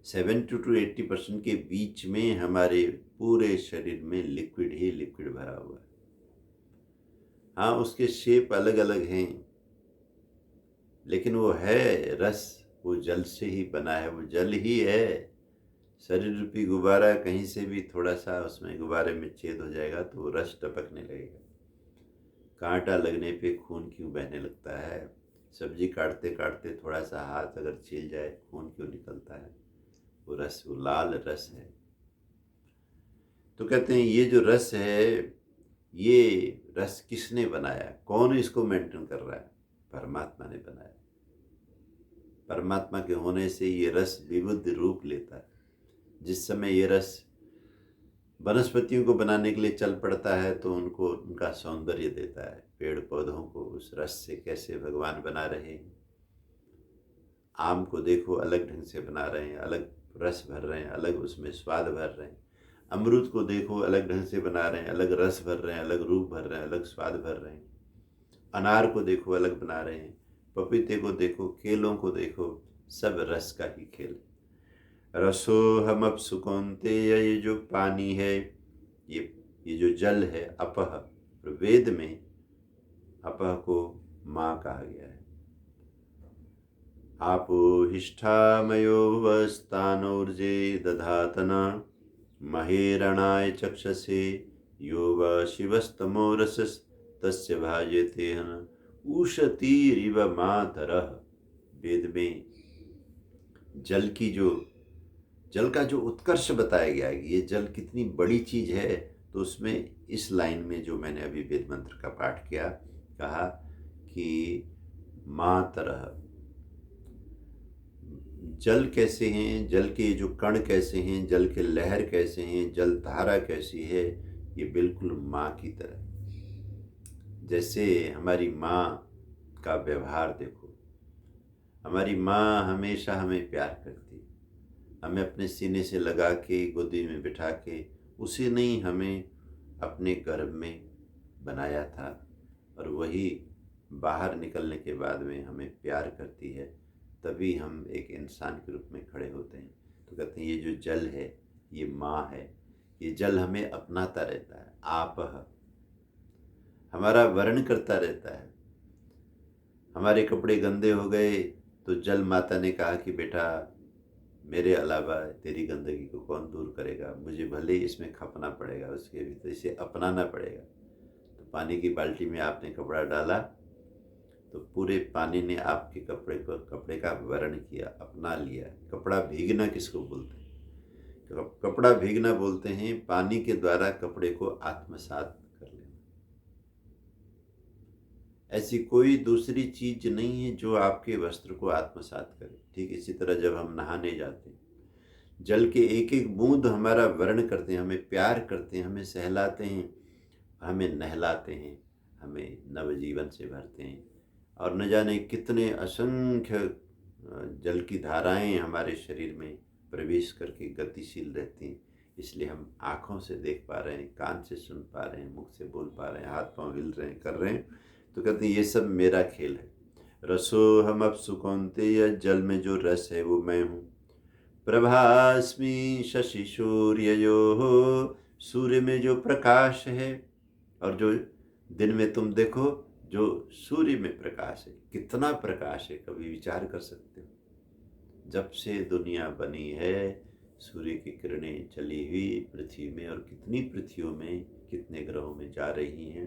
70 to 80% के बीच में हमारे पूरे शरीर में लिक्विड ही लिक्विड भरा हुआ है। हाँ, उसके शेप अलग अलग हैं, लेकिन वो है रस, वो जल से ही बना है, वो जल ही है। शरीर रूपी गुब्बारा, कहीं से भी थोड़ा सा उसमें गुब्बारे में छेद हो जाएगा तो वो रस टपकने लगेगा। कांटा लगने पे खून क्यों बहने लगता है? सब्जी काटते काटते थोड़ा सा हाथ अगर छिल जाए, खून क्यों निकलता है? वो रस, वो लाल रस है। तो कहते हैं ये जो रस है, ये रस किसने बनाया? कौन इसको मेंटेन कर रहा है? परमात्मा ने बनाया। परमात्मा के होने से ये रस विविध रूप लेता है। जिस समय ये रस वनस्पतियों को बनाने के लिए चल पड़ता है तो उनको उनका सौंदर्य देता है। पेड़ पौधों को उस रस से कैसे भगवान बना रहे हैं। आम को देखो, अलग ढंग से बना रहे हैं, अलग रस भर रहे हैं, अलग उसमें स्वाद भर रहे हैं। अमरूद को देखो, अलग ढंग से बना रहे हैं, अलग रस भर रहे हैं, अलग रूप भर रहे हैं, अलग स्वाद भर रहे हैं। अनार को देखो, अलग बना रहे हैं। पपीते को देखो, केलों को देखो, सब रस का ही खेल है। रसोहम अप्सु कौन्तेय, ये जो पानी है, ये जो जल है, अपह, वेद में अपह को माँ कहा गया है। आपो हिष्ठामयो वस्तानोर्जे दधातना, महेरणाय चक्षसे यो वा शिवस्तमो रसस् तस्य भाजते हन उषतीरिव मातरः। वेद में जल का जो उत्कर्ष बताया गया है, ये जल कितनी बड़ी चीज है, तो उसमें इस लाइन में जो मैंने अभी वेद मंत्र का पाठ किया, कहा कि मातरः, जल कैसे हैं, जल के जो कण कैसे हैं, जल के लहर कैसे हैं, जल धारा कैसी है, ये बिल्कुल माँ की तरह। जैसे हमारी माँ का व्यवहार देखो, हमारी माँ हमेशा हमें प्यार करती है, हमें अपने सीने से लगा के गोदी में बिठा के, उसी ने ही हमें अपने गर्भ में बनाया था, और वही बाहर निकलने के बाद में हमें प्यार करती है, तभी हम एक इंसान के रूप में खड़े होते हैं। तो कहते हैं ये जो जल है, ये माँ है, ये जल हमें अपनाता रहता है। आपह, हमारा वर्ण करता रहता है। हमारे कपड़े गंदे हो गए तो जल माता ने कहा कि बेटा, मेरे अलावा तेरी गंदगी को कौन दूर करेगा, मुझे भले ही इसमें खपना पड़ेगा, उसके भीतर इसे अपनाना पड़ेगा। तो पानी की बाल्टी में आपने कपड़ा डाला तो पूरे पानी ने आपके कपड़े का वर्ण किया, अपना लिया। कपड़ा भीगना किसको बोलते हैं? कपड़ा भीगना बोलते हैं पानी के द्वारा कपड़े को आत्मसात कर लेना। ऐसी कोई दूसरी चीज नहीं है जो आपके वस्त्र को आत्मसात करे। ठीक इसी तरह जब हम नहाने जाते हैं, जल के एक एक बूंद हमारा वर्ण करते हैं, हमें प्यार करते हैं, हमें सहलाते हैं, हमें नहलाते हैं, हमें नवजीवन से भरते हैं। और न जाने कितने असंख्य जल की धाराएं हमारे शरीर में प्रवेश करके गतिशील रहती हैं। इसलिए हम आँखों से देख पा रहे हैं, कान से सुन पा रहे हैं, मुख से बोल पा रहे हैं, हाथ पाँव हिल रहे हैं, कर रहे हैं। तो कहते हैं ये सब मेरा खेल है। रसो हम अब सुकौंतेय, जल में जो रस है वो मैं हूँ। प्रभास्मि शशि सूर्ययोः, सूर्य में जो प्रकाश है, और जो दिन में तुम देखो जो सूर्य में प्रकाश है, कितना प्रकाश है, कभी विचार कर सकते हो। जब से दुनिया बनी है सूर्य की किरणें चली हुई पृथ्वी में, और कितनी पृथ्वियों में, कितने ग्रहों में जा रही हैं,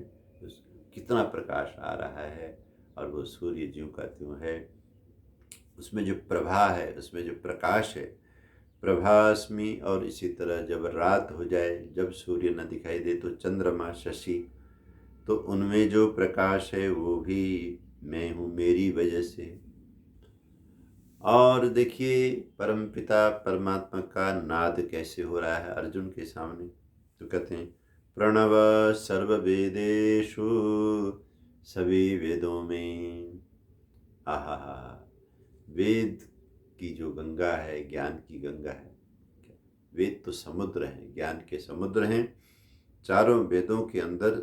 कितना प्रकाश आ रहा है, और वो सूर्य ज्यों का त्यों है। उसमें जो प्रभा है, उसमें जो प्रकाश है, प्रभास्मि। और इसी तरह जब रात हो जाए, जब सूर्य न दिखाई दे, तो चंद्रमा, शशि, तो उनमें जो प्रकाश है वो भी मैं हूँ, मेरी वजह से। और देखिए परमपिता परमात्मा का नाद कैसे हो रहा है अर्जुन के सामने। तो कहते हैं प्रणव सर्व वेदेषु, सभी वेदों में। आहा, वेद की जो गंगा है, ज्ञान की गंगा है। वेद तो समुद्र हैं, ज्ञान के समुद्र हैं। चारों वेदों के अंदर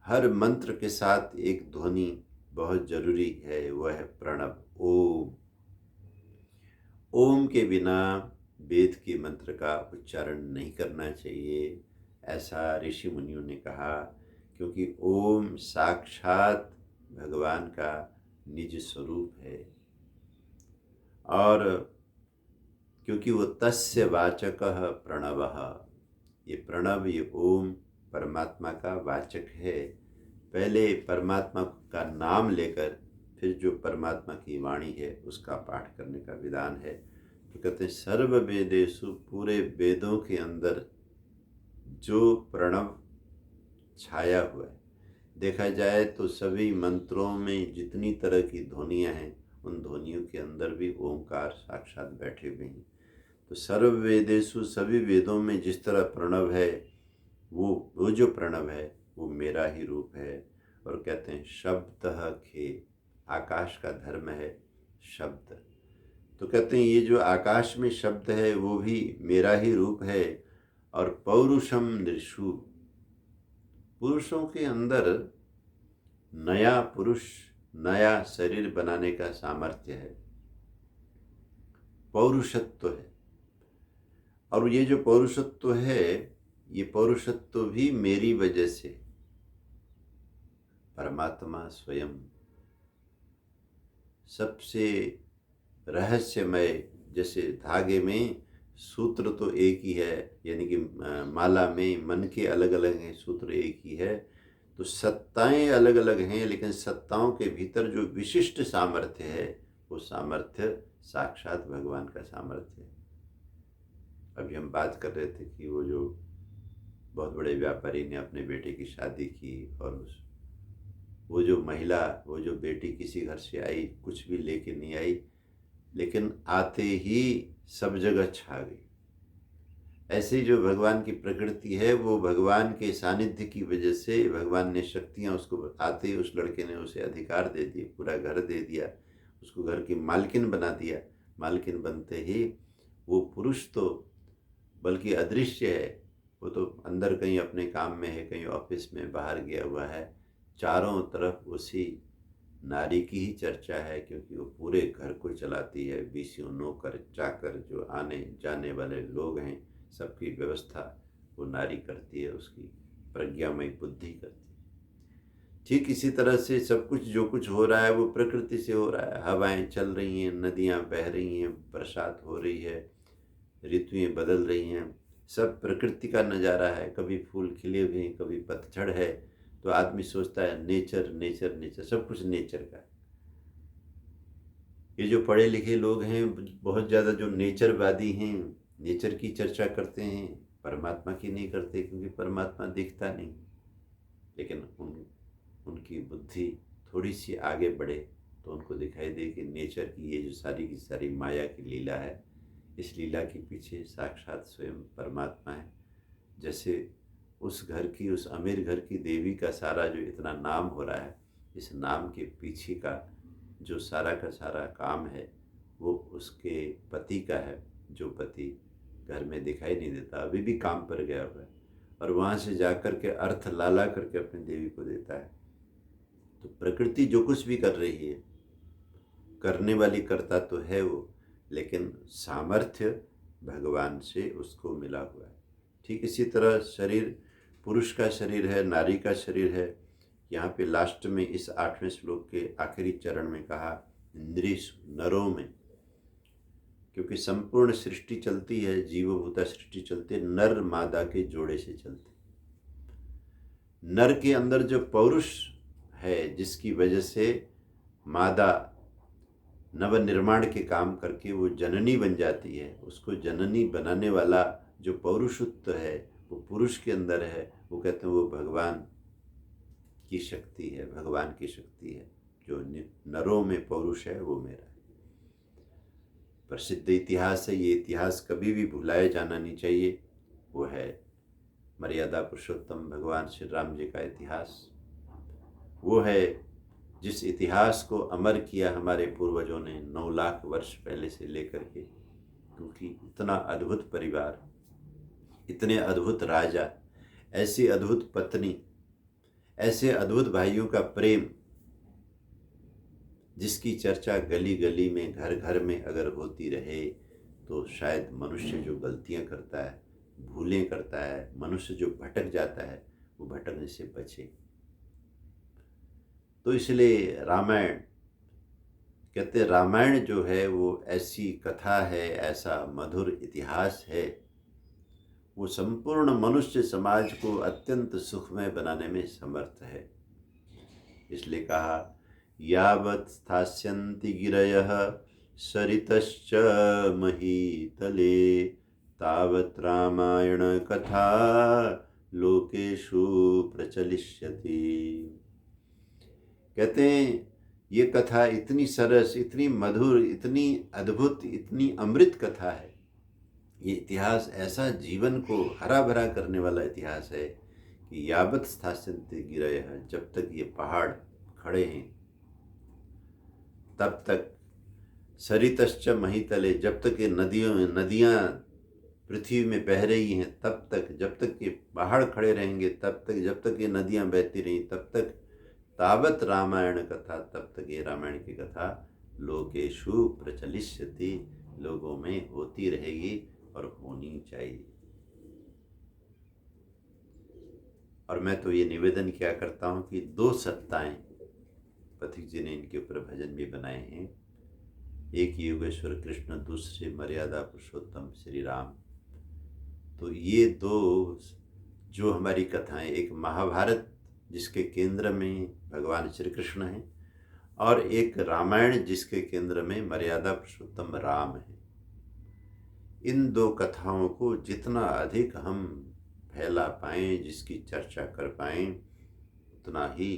हर मंत्र के साथ एक ध्वनि बहुत जरूरी है, वह है प्रणव, ओम। ओम के बिना वेद के मंत्र का उच्चारण नहीं करना चाहिए, ऐसा ऋषि मुनियों ने कहा। क्योंकि ओम साक्षात भगवान का निज स्वरूप है, और क्योंकि वो तस्य वाचकः प्रणवः, ये प्रणव, ये ओम परमात्मा का वाचक है। पहले परमात्मा का नाम लेकर फिर जो परमात्मा की वाणी है उसका पाठ करने का विधान है। तो कहते हैं सर्व वेदेषु, पूरे वेदों के अंदर जो प्रणव छाया हुआ है। देखा जाए तो सभी मंत्रों में जितनी तरह की ध्वनियाँ हैं, उन ध्वनियों के अंदर भी ओंकार साक्षात बैठे हुए हैं। तो सर्व वेदेषु, सभी वेदों में जिस तरह प्रणव है, वो जो प्रणव है वो मेरा ही रूप है। और कहते हैं शब्दः खे, आकाश का धर्म है शब्द। तो कहते हैं ये जो आकाश में शब्द है वो भी मेरा ही रूप है। और पौरुषम नृषु, पुरुषों के अंदर नया पुरुष, नया शरीर बनाने का सामर्थ्य है, पौरुषत्व है। और ये जो पौरुषत्व है, ये पौरुषत्व भी मेरी वजह से, परमात्मा स्वयं सबसे रहस्यमय। जैसे धागे में सूत्र तो एक ही है, यानी कि माला में मन के अलग अलग हैं, सूत्र एक ही है। तो सत्ताएं अलग अलग हैं, लेकिन सत्ताओं के भीतर जो विशिष्ट सामर्थ्य है, वो सामर्थ्य साक्षात भगवान का सामर्थ्य है। अभी हम बात कर रहे थे कि वो जो बहुत बड़े व्यापारी ने अपने बेटे की शादी की, और वो जो महिला, वो जो बेटी किसी घर से आई, कुछ भी लेके नहीं आई, लेकिन आते ही सब जगह छा गई। ऐसे जो भगवान की प्रकृति है, वो भगवान के सानिध्य की वजह से भगवान ने शक्तियाँ उसको, आते ही उस लड़के ने उसे अधिकार दे दिए, पूरा घर दे दिया, उसको घर की मालकिन बना दिया। मालकिन बनते ही वो पुरुष तो बल्कि अदृश्य है, वो तो अंदर कहीं अपने काम में है, कहीं ऑफिस में बाहर गया हुआ है। चारों तरफ उसी नारी की ही चर्चा है, क्योंकि वो पूरे घर को चलाती है। बीसियों, नौकर, चाकर, जो आने जाने वाले लोग हैं, सबकी व्यवस्था वो नारी करती है, उसकी प्रज्ञामय बुद्धि करती है। ठीक इसी तरह से सब कुछ जो कुछ हो रहा है वो प्रकृति से हो रहा है। हवाएं चल रही हैं, नदियां बह रही हैं, बरसात हो रही है, ऋतुएं बदल रही हैं, सब प्रकृति का नज़ारा है। कभी फूल खिले हुए हैं, कभी पतझड़ है, तो आदमी सोचता है नेचर नेचर नेचर, सब कुछ नेचर का है। ये जो पढ़े लिखे लोग हैं, बहुत ज़्यादा जो नेचरवादी हैं, नेचर की चर्चा करते हैं, परमात्मा की नहीं करते, क्योंकि परमात्मा दिखता नहीं। लेकिन उनकी बुद्धि थोड़ी सी आगे बढ़े तो उनको दिखाई दे कि नेचर की ये जो सारी की सारी माया की लीला है, इस लीला के पीछे साक्षात स्वयं परमात्मा है। जैसे उस घर की, उस अमीर घर की देवी का सारा जो इतना नाम हो रहा है, इस नाम के पीछे का जो सारा का सारा काम है, वो उसके पति का है, जो पति घर में दिखाई नहीं देता, अभी भी काम पर गया हुआ है, और वहाँ से जाकर के अर्थ ला ला करके अपनी देवी को देता है। तो प्रकृति जो कुछ भी कर रही है, करने वाली करता तो है वो, लेकिन सामर्थ्य भगवान से उसको मिला हुआ है। ठीक इसी तरह शरीर, पुरुष का शरीर है, नारी का शरीर है। यहाँ पे लास्ट में इस 8वें श्लोक के आखिरी चरण में कहा इंद्रियसु, नरों में, क्योंकि संपूर्ण सृष्टि चलती है, जीवभूता सृष्टि चलती है नर मादा के जोड़े से चलती है। नर के अंदर जो पौरुष है, जिसकी वजह से मादा नव निर्माण के काम करके वो जननी बन जाती है, उसको जननी बनाने वाला जो पौरुषत्व है वो पुरुष के अंदर है। वो कहते हैं वो भगवान की शक्ति है, भगवान की शक्ति है। जो नरों में पौरुष है वो मेरा है। प्रसिद्ध इतिहास है, ये इतिहास कभी भी भुलाया जाना नहीं चाहिए। वो है मर्यादा पुरुषोत्तम भगवान श्री राम जी का इतिहास। वो है जिस इतिहास को अमर किया हमारे पूर्वजों ने 9 लाख वर्ष पहले से लेकर के, क्योंकि इतना अद्भुत परिवार, इतने अद्भुत राजा, ऐसी अद्भुत पत्नी, ऐसे अद्भुत भाइयों का प्रेम, जिसकी चर्चा गली गली में, घर घर में अगर होती रहे तो शायद मनुष्य जो गलतियां करता है, भूलें करता है, मनुष्य जो भटक जाता है, वो भटकने से बचे। तो इसलिए रामायण कहते, रामायण जो है वो ऐसी कथा है, ऐसा मधुर इतिहास है, वो संपूर्ण मनुष्य समाज को अत्यंत सुखमय बनाने में समर्थ है। इसलिए कहा यावत् स्थास्यन्ति गिरयः सरितश्च महीतले तावत् रामायण कथा लोकेषु प्रचलिष्यति। कहते हैं ये कथा इतनी सरस, इतनी मधुर, इतनी अद्भुत, इतनी अमृत कथा है। ये इतिहास ऐसा जीवन को हरा भरा करने वाला इतिहास है कि यावत् स्थास्यन्ति गिरयः, जब तक ये पहाड़ खड़े हैं तब तक, सरितश्च महीतले, जब तक ये नदियाँ पृथ्वी में बह रही हैं तब तक, जब तक ये पहाड़ खड़े रहेंगे तब तक, जब तक ये नदियाँ बहती रहीं तब तक, तावत रामायण कथा, तब तक ये रामायण की कथा लोकेषु प्रचलिष्यति, लोगों में होती रहेगी और होनी चाहिए। और मैं तो ये निवेदन किया करता हूँ कि 2 सत्ताएं पथिक जी ने इनके ऊपर भजन भी बनाए हैं। एक योगेश्वर कृष्ण, दूसरे मर्यादा पुरुषोत्तम श्री राम। तो ये 2 जो हमारी कथाएं, एक महाभारत जिसके केंद्र में भगवान श्री कृष्ण हैं, और एक रामायण जिसके केंद्र में मर्यादा पुरुषोत्तम राम है। इन 2 कथाओं को जितना अधिक हम फैला पाएँ, जिसकी चर्चा कर पाएँ, उतना ही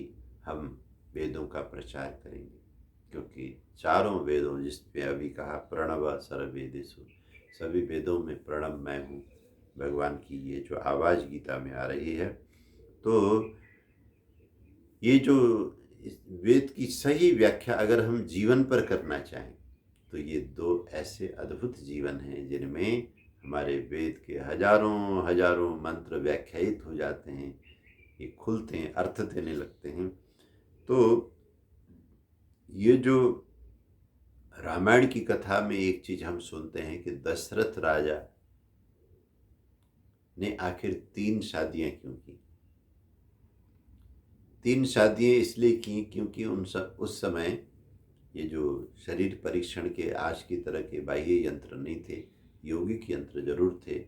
हम वेदों का प्रचार करेंगे। क्योंकि चारों वेदों, जिस पे अभी कहा प्रणव सर्ववेदेषु, सभी वेदों में प्रणव मैं हूँ, भगवान की ये जो आवाज़ गीता में आ रही है। तो ये जो वेद की सही व्याख्या अगर हम जीवन पर करना चाहें तो ये 2 ऐसे अद्भुत जीवन हैं जिनमें हमारे वेद के हजारों हजारों मंत्र व्याख्यायित हो जाते हैं, ये खुलते हैं, अर्थ देने लगते हैं। तो ये जो रामायण की कथा में एक चीज़ हम सुनते हैं कि दशरथ राजा ने आखिर 3 शादियां क्यों की। 3 शादियां इसलिए की क्योंकि उस समय ये जो शरीर परीक्षण के आज की तरह के बाह्य यंत्र नहीं थे, यौगिक यंत्र जरूर थे।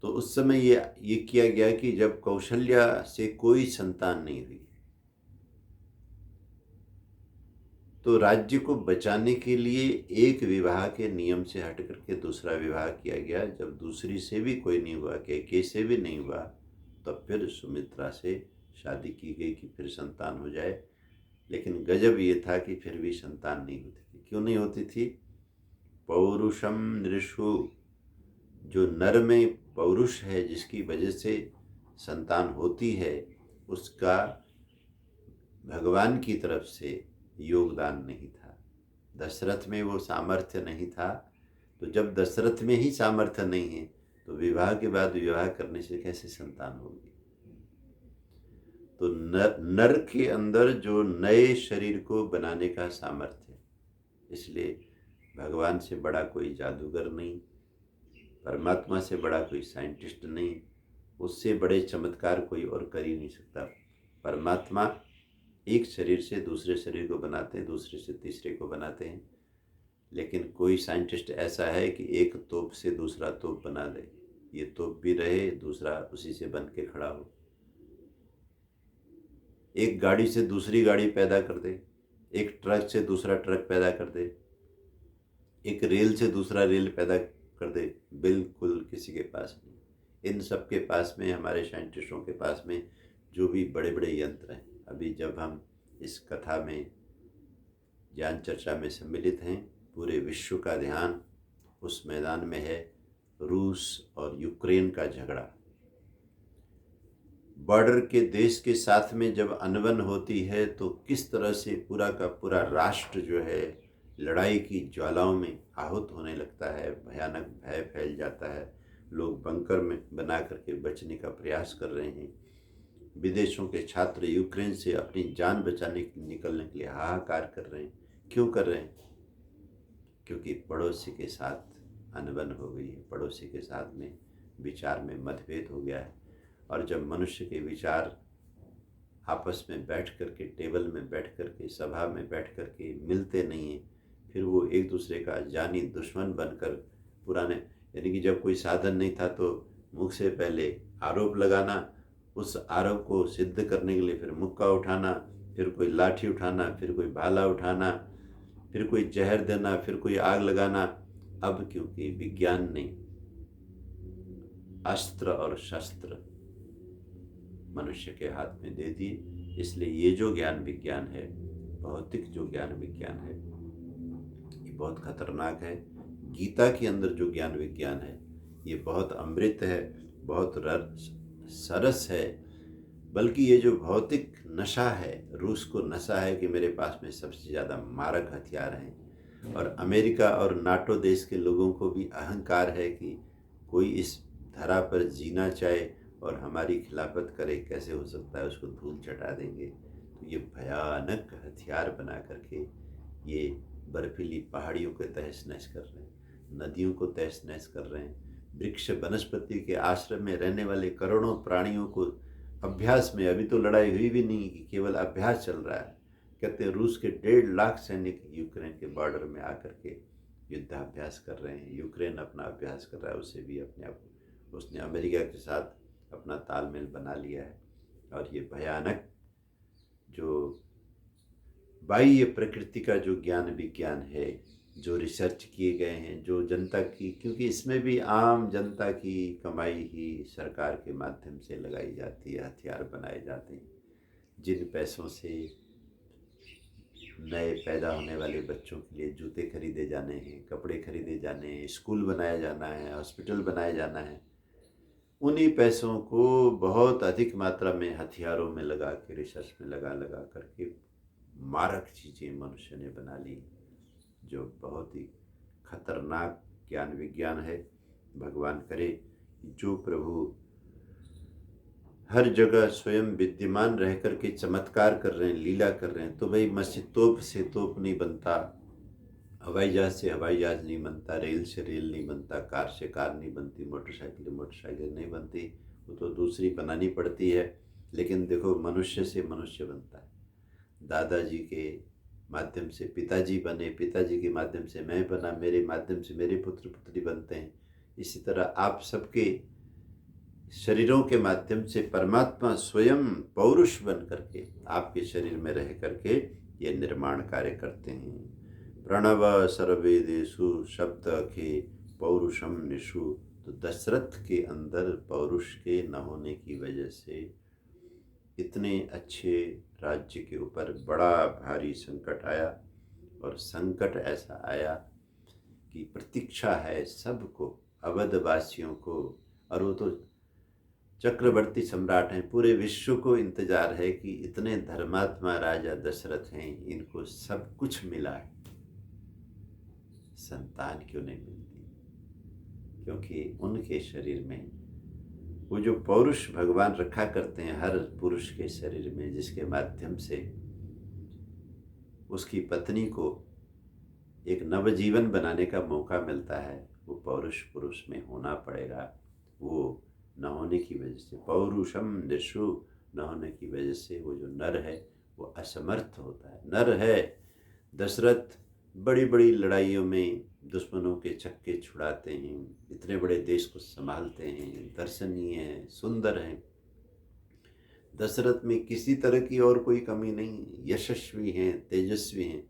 तो उस समय ये किया गया कि जब कौशल्या से कोई संतान नहीं हुई तो राज्य को बचाने के लिए एक विवाह के नियम से हट करके दूसरा विवाह किया गया। जब दूसरी से भी कोई नहीं हुआ, कैकेयी से भी नहीं हुआ, तब फिर सुमित्रा से शादी की गई कि फिर संतान हो जाए। लेकिन गजब ये था कि फिर भी संतान नहीं होती थी। क्यों नहीं होती थी? पौरुषम नृषु, जो नर में पौरुष है जिसकी वजह से संतान होती है, उसका भगवान की तरफ से योगदान नहीं था। दशरथ में वो सामर्थ्य नहीं था, तो जब दशरथ में ही सामर्थ्य नहीं है तो विवाह के बाद विवाह करने से कैसे संतान होगी। तो नर के अंदर जो नए शरीर को बनाने का सामर्थ्य है, इसलिए भगवान से बड़ा कोई जादूगर नहीं, परमात्मा से बड़ा कोई साइंटिस्ट नहीं, उससे बड़े चमत्कार कोई और कर ही नहीं सकता। परमात्मा एक शरीर से दूसरे शरीर को बनाते हैं, दूसरे से तीसरे को बनाते हैं, लेकिन कोई साइंटिस्ट ऐसा है कि एक तोप से दूसरा तोप बना दे, ये तोप भी रहे, दूसरा उसी से बन के खड़ा हो। एक गाड़ी से दूसरी गाड़ी पैदा कर दे, एक ट्रक से दूसरा ट्रक पैदा कर दे, एक रेल से दूसरा रेल पैदा कर दे, बिल्कुल किसी के पास नहीं। इन सब के पास में, हमारे साइंटिस्टों के पास में जो भी बड़े बड़े यंत्र हैं, अभी जब हम इस कथा में ज्ञान चर्चा में सम्मिलित हैं, पूरे विश्व का ध्यान उस मैदान में है, रूस और यूक्रेन का झगड़ा। बॉर्डर के देश के साथ में जब अनबन होती है तो किस तरह से पूरा का पूरा राष्ट्र जो है लड़ाई की ज्वालाओं में आहूत होने लगता है, भयानक भय फैल जाता है, लोग बंकर में बना करके बचने का प्रयास कर रहे हैं। विदेशों के छात्र यूक्रेन से अपनी जान बचाने निकलने के लिए हाहाकार कर रहे हैं। क्यों कर रहे हैं? क्योंकि पड़ोसी के साथ अनबन हो गई है, पड़ोसी के साथ में विचार में मतभेद हो गया है। और जब मनुष्य के विचार आपस में बैठ करके, टेबल में बैठ करके, सभा में बैठ करके मिलते नहीं हैं, फिर वो एक दूसरे का जानी दुश्मन बनकर पुराने, यानी कि जब कोई साधन नहीं था तो मुख से पहले आरोप लगाना, उस आरोप को सिद्ध करने के लिए फिर मुक्का उठाना, फिर कोई लाठी उठाना, फिर कोई भाला उठाना, फिर कोई जहर देना, फिर कोई आग लगाना। अब क्योंकि विज्ञान ने अस्त्र और शस्त्र मनुष्य के हाथ में दे दिए, इसलिए ये जो ज्ञान विज्ञान है, भौतिक जो ज्ञान विज्ञान है, ये बहुत खतरनाक है। गीता के अंदर जो ज्ञान विज्ञान है ये बहुत अमृत है, बहुत सरस है। बल्कि ये जो भौतिक नशा है, रूस को नशा है कि मेरे पास में सबसे ज़्यादा मारक हथियार हैं, और अमेरिका और नाटो देश के लोगों को भी अहंकार है कि कोई इस धरा पर जीना चाहे और हमारी खिलाफत करे, कैसे हो सकता है, उसको धूल चटा देंगे। तो ये भयानक हथियार बना करके ये बर्फीली पहाड़ियों को तहस नहस कर रहे हैं, नदियों को तहस नहस कर रहे हैं, वृक्ष वनस्पति के आश्रम में रहने वाले करोड़ों प्राणियों को अभ्यास में, अभी तो लड़ाई हुई भी नहीं कि केवल अभ्यास चल रहा है। कहते हैं रूस के 1.5 लाख सैनिक यूक्रेन के बॉर्डर में आकर के युद्धाभ्यास कर रहे हैं। यूक्रेन अपना अभ्यास कर रहा है, उसे भी अपने आप, उसने अमेरिका के साथ अपना तालमेल बना लिया है। और ये भयानक जो बाह्य प्रकृति का जो ज्ञान विज्ञान है, जो रिसर्च किए गए हैं, जो जनता की, क्योंकि इसमें भी आम जनता की कमाई ही सरकार के माध्यम से लगाई जाती है, हथियार बनाए जाते हैं, जिन पैसों से नए पैदा होने वाले बच्चों के लिए जूते खरीदे जाने हैं, कपड़े खरीदे जाने हैं, स्कूल बनाया जाना है, हॉस्पिटल बनाया जाना है, उन्हीं पैसों को बहुत अधिक मात्रा में हथियारों में लगा के, रिसर्च में लगा करके मारक चीज़ें मनुष्य ने बना ली, जो बहुत ही खतरनाक ज्ञान विज्ञान है। भगवान करे जो प्रभु हर जगह स्वयं विद्यमान रह कर के चमत्कार कर रहे हैं, लीला कर रहे हैं, तो भाई मस्जिद तोप से तोप नहीं बनता, हवाई जहाज से हवाई जहाज नहीं बनता, रेल से रेल नहीं बनता, कार से कार नहीं बनती, मोटरसाइकिल नहीं बनती, वो तो दूसरी बनानी पड़ती है। लेकिन देखो मनुष्य से मनुष्य बनता है। दादाजी के माध्यम से पिताजी बने, पिताजी के माध्यम से मैं बना, मेरे माध्यम से मेरे पुत्र पुत्री बनते हैं। इसी तरह आप सबके शरीरों के माध्यम से परमात्मा स्वयं पौरुष बन करके आपके शरीर में रह करके ये निर्माण कार्य करते हैं। प्रणव सर्वेदेषु शब्द के पौरुषम निषु। तो दशरथ के अंदर पौरुष के न होने की वजह से इतने अच्छे राज्य के ऊपर बड़ा भारी संकट आया, और संकट ऐसा आया कि प्रतीक्षा है सबको, अवधवासियों को, और वो तो चक्रवर्ती सम्राट हैं, पूरे विश्व को इंतजार है कि इतने धर्मात्मा राजा दशरथ हैं, इनको सब कुछ मिला है, संतान क्यों नहीं मिलती। क्योंकि उनके शरीर में वो जो पौरुष भगवान रखा करते हैं हर पुरुष के शरीर में, जिसके माध्यम से उसकी पत्नी को एक नवजीवन बनाने का मौका मिलता है, वो पौरुष पुरुष में होना पड़ेगा। वो न होने की वजह से, पौरुषम दिशु न होने की वजह से वो जो नर है वो असमर्थ होता है। नर है दशरथ बड़ी बड़ी लड़ाइयों में दुश्मनों के छक्के छुड़ाते हैं, इतने बड़े देश को संभालते हैं, दर्शनीय हैं, सुंदर हैं। दशरथ में किसी तरह की और कोई कमी नहीं, यशस्वी हैं, तेजस्वी हैं,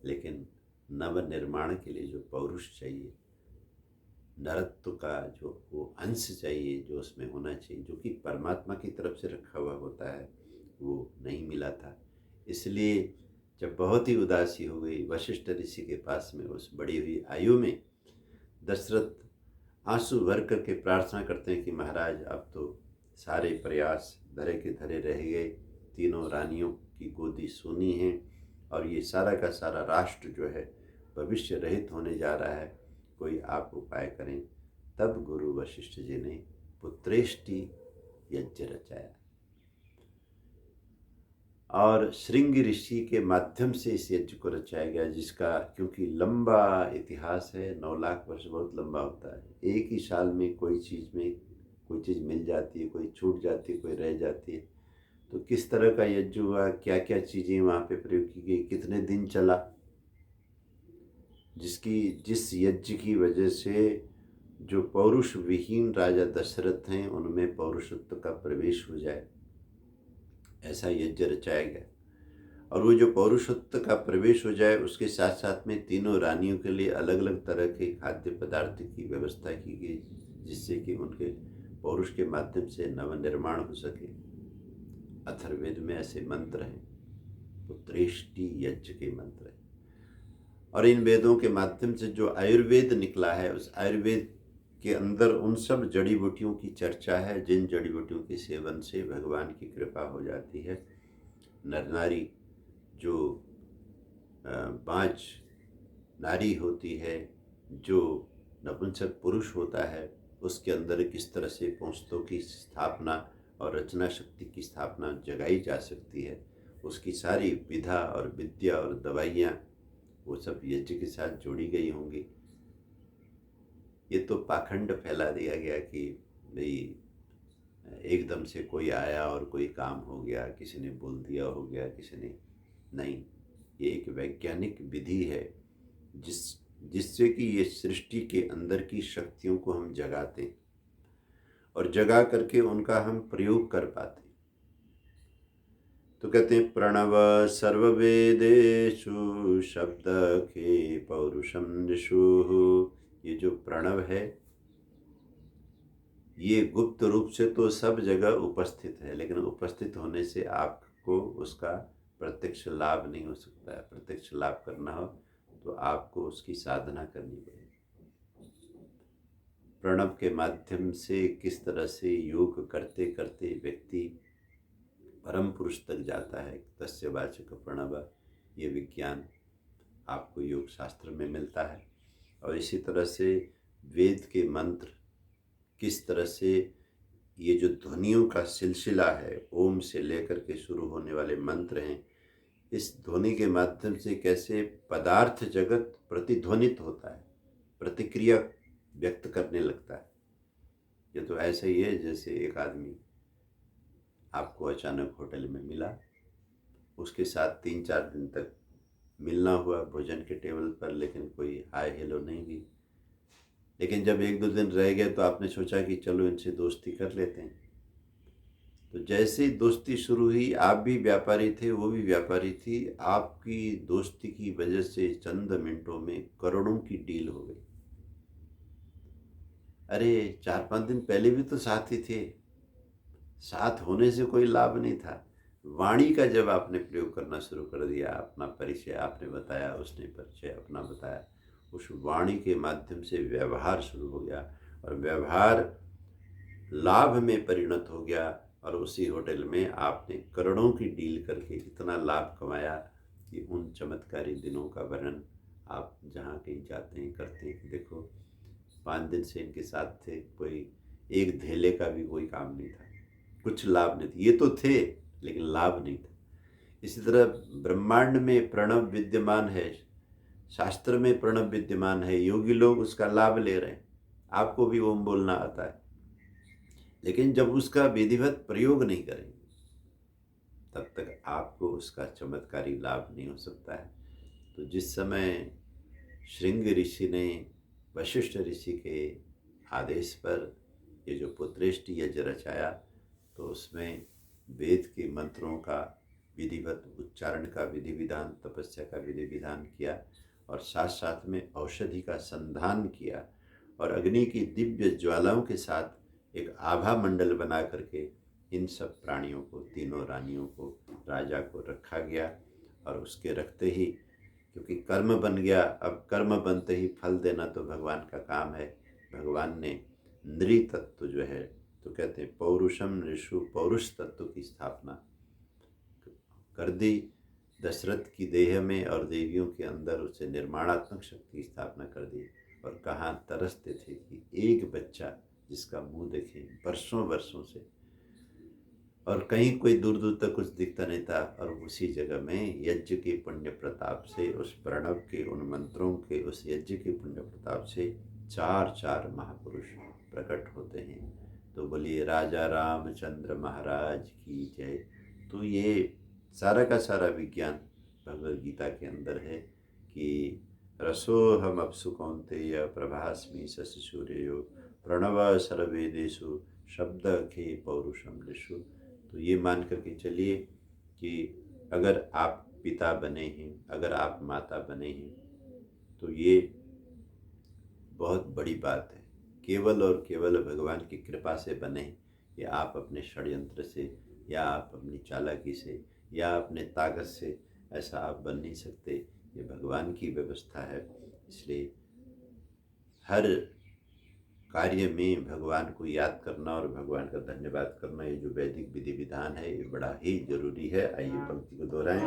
लेकिन नव निर्माण के लिए जो पौरुष चाहिए, नरत्व का जो वो अंश चाहिए जो उसमें होना चाहिए, जो कि परमात्मा की तरफ से रखा हुआ होता है, वो नहीं मिला था। इसलिए जब बहुत ही उदासी हो गई, वशिष्ठ ऋषि के पास में उस बड़ी हुई आयु में दशरथ आंसू भर करके प्रार्थना करते हैं कि महाराज अब तो सारे प्रयास धरे के धरे रह गए, तीनों रानियों की गोदी सोनी है और ये सारा का सारा राष्ट्र जो है भविष्य रहित होने जा रहा है, कोई आप उपाय करें। तब गुरु वशिष्ठ जी ने पुत्रेष्टि यज्ञ रचाया और श्रृंग ऋषि के माध्यम से इस यज्ञ को रचाया गया, जिसका क्योंकि लंबा इतिहास है, 9 लाख वर्ष बहुत लंबा होता है। एक ही साल में कोई चीज़ मिल जाती है, कोई छूट जाती है, कोई रह जाती है। तो किस तरह का यज्ञ हुआ, क्या क्या चीज़ें वहाँ पे प्रयोग की गई, कितने दिन चला, जिस यज्ञ की वजह से जो पौरुष विहीन राजा दशरथ हैं उनमें पौरुषत्व का प्रवेश हो जाए, ऐसा यज्ञ रचाया गया। और वो जो पौरुषत्व का प्रवेश हो जाए, उसके साथ साथ में तीनों रानियों के लिए अलग अलग तरह के खाद्य पदार्थ की व्यवस्था की गई, जिससे कि उनके पौरुष के माध्यम से नवनिर्माण हो सके। अथर्ववेद में ऐसे मंत्र हैं, पुत्रेष्टि यज्ञ के मंत्र हैं। और इन वेदों के माध्यम से जो आयुर्वेद निकला है, उस आयुर्वेद के अंदर उन सब जड़ी बूटियों की चर्चा है जिन जड़ी बूटियों के सेवन से भगवान की कृपा हो जाती है। नर नारी जो 5 नारी होती है, जो नपुंसक पुरुष होता है, उसके अंदर किस तरह से पहुँचतों की स्थापना और रचना शक्ति की स्थापना जगाई जा सकती है, उसकी सारी विधा और विद्या और दवाइयाँ वो सब यज्ञ के साथ जोड़ी गई होंगी। ये तो पाखंड फैला दिया गया कि भाई एकदम से कोई आया और कोई काम हो गया, किसी ने बोल दिया हो गया, किसी ने नहीं। ये एक वैज्ञानिक विधि है जिससे कि ये सृष्टि के अंदर की शक्तियों को हम जगाते हैं और जगा करके उनका हम प्रयोग कर पाते। तो कहते हैं प्रणव सर्ववेदेषु शब्द के पौरुषम निषु। ये जो प्रणव है ये गुप्त रूप से तो सब जगह उपस्थित है, लेकिन उपस्थित होने से आपको उसका प्रत्यक्ष लाभ नहीं हो सकता है। प्रत्यक्ष लाभ करना हो तो आपको उसकी साधना करनी पड़ेगी। प्रणव के माध्यम से किस तरह से योग करते करते व्यक्ति परम पुरुष तक जाता है, तस्य वाचक प्रणव, ये विज्ञान आपको योग शास्त्र में मिलता है। और इसी तरह से वेद के मंत्र किस तरह से ये जो ध्वनियों का सिलसिला है, ओम से लेकर के शुरू होने वाले मंत्र हैं, इस ध्वनि के माध्यम से कैसे पदार्थ जगत प्रतिध्वनित होता है, प्रतिक्रिया व्यक्त करने लगता है। ये तो ऐसा ही है जैसे एक आदमी आपको अचानक होटल में मिला, उसके साथ 3-4 दिन तक मिलना हुआ भोजन के टेबल पर, लेकिन कोई हाय हेलो नहीं हुई। लेकिन जब 1-2 दिन रह गए तो आपने सोचा कि चलो इनसे दोस्ती कर लेते हैं। तो जैसे ही दोस्ती शुरू हुई, आप भी व्यापारी थे, वो भी व्यापारी थी, आपकी दोस्ती की वजह से चंद मिनटों में करोड़ों की डील हो गई। अरे 4-5 दिन पहले भी तो साथ ही थे, साथ होने से कोई लाभ नहीं था। वाणी का जब आपने प्रयोग करना शुरू कर दिया, अपना परिचय आपने बताया, उसने परिचय अपना बताया, उस वाणी के माध्यम से व्यवहार शुरू हो गया और व्यवहार लाभ में परिणत हो गया। और उसी होटल में आपने करोड़ों की डील करके इतना लाभ कमाया कि उन चमत्कारी दिनों का वर्णन आप जहाँ कहीं जाते हैं करते हैं। देखो 5 दिन से इनके साथ थे, कोई एक धेले का भी कोई काम नहीं था, कुछ लाभ नहीं था। ये तो थे लेकिन लाभ नहीं था। इसी तरह ब्रह्मांड में प्रणव विद्यमान है, शास्त्र में प्रणव विद्यमान है, योगी लोग उसका लाभ ले रहे हैं। आपको भी ओम बोलना आता है, लेकिन जब उसका विधिवत प्रयोग नहीं करेंगे तब तक आपको उसका चमत्कारी लाभ नहीं हो सकता है। तो जिस समय श्रृंग ऋषि ने वशिष्ठ ऋषि के आदेश पर ये जो पुत्रेष्टि यज्ञ रचाया, तो उसमें वेद के मंत्रों का विधिवत उच्चारण का विधि विधान, तपस्या का विधि विधान किया, और साथ साथ में औषधि का संधान किया, और अग्नि की दिव्य ज्वालाओं के साथ एक आभा मंडल बना करके इन सब प्राणियों को, तीनों रानियों को, राजा को रखा गया। और उसके रखते ही, क्योंकि कर्म बन गया, अब कर्म बनते ही फल देना तो भगवान का काम है। भगवान ने नृ तत्व जो है, तो कहते हैं पौरुषम नृषु, पौरुष तत्व की स्थापना कर दी दशरथ की देह में, और देवियों के अंदर उसे निर्माणात्मक शक्ति की स्थापना कर दी। और कहाँ तरसते थे कि एक बच्चा जिसका मुंह देखें वर्षों वर्षों से, और कहीं कोई दूर दूर तक कुछ दिखता नहीं था। और उसी जगह में यज्ञ के पुण्य प्रताप से, उस प्रणव के, उन मंत्रों के, उस यज्ञ के पुण्य प्रताप से 4 महापुरुष प्रकट होते हैं। तो बोलिए राजा रामचंद्र महाराज की जय। तो ये सारा का सारा विज्ञान भगवद गीता के अंदर है कि रसोहम अप्सु कौन्तेय प्रभास्मि शशि सूर्यो प्रणव सर्ववेदेषु शब्द खे पौरुषम ऋषु। तो ये मान करके चलिए कि अगर आप पिता बने हैं, अगर आप माता बने हैं, तो ये बहुत बड़ी बात है। केवल और केवल भगवान की कृपा से बने, या आप अपने षड्यंत्र से, या आप अपनी चालाकी से, या अपने ताकत से ऐसा आप बन नहीं सकते। ये भगवान की व्यवस्था है। इसलिए हर कार्य में भगवान को याद करना और भगवान का धन्यवाद करना, ये जो वैदिक विधि विधान है, ये बड़ा ही जरूरी है। आइए पंक्ति को दोहराएं।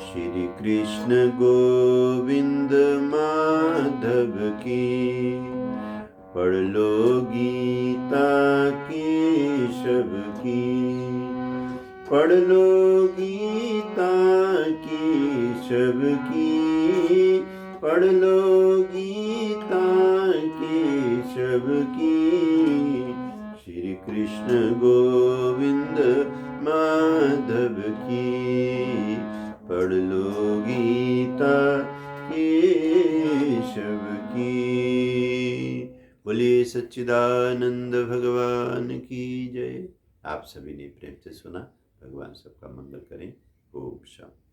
श्री कृष्ण गोविंद माधव की, पढ़ लो गीता केशव की, पढ़ लो गीता केशव की, पढ़ लो गीता केशव की। श्री कृष्ण गोविंद माधव की, पढ़ लो गीता केशव की। बोलिए सच्चिदानंद भगवान की जय। आप सभी ने प्रेम से सुना। भगवान सबका मंगल करें। ओम शांति।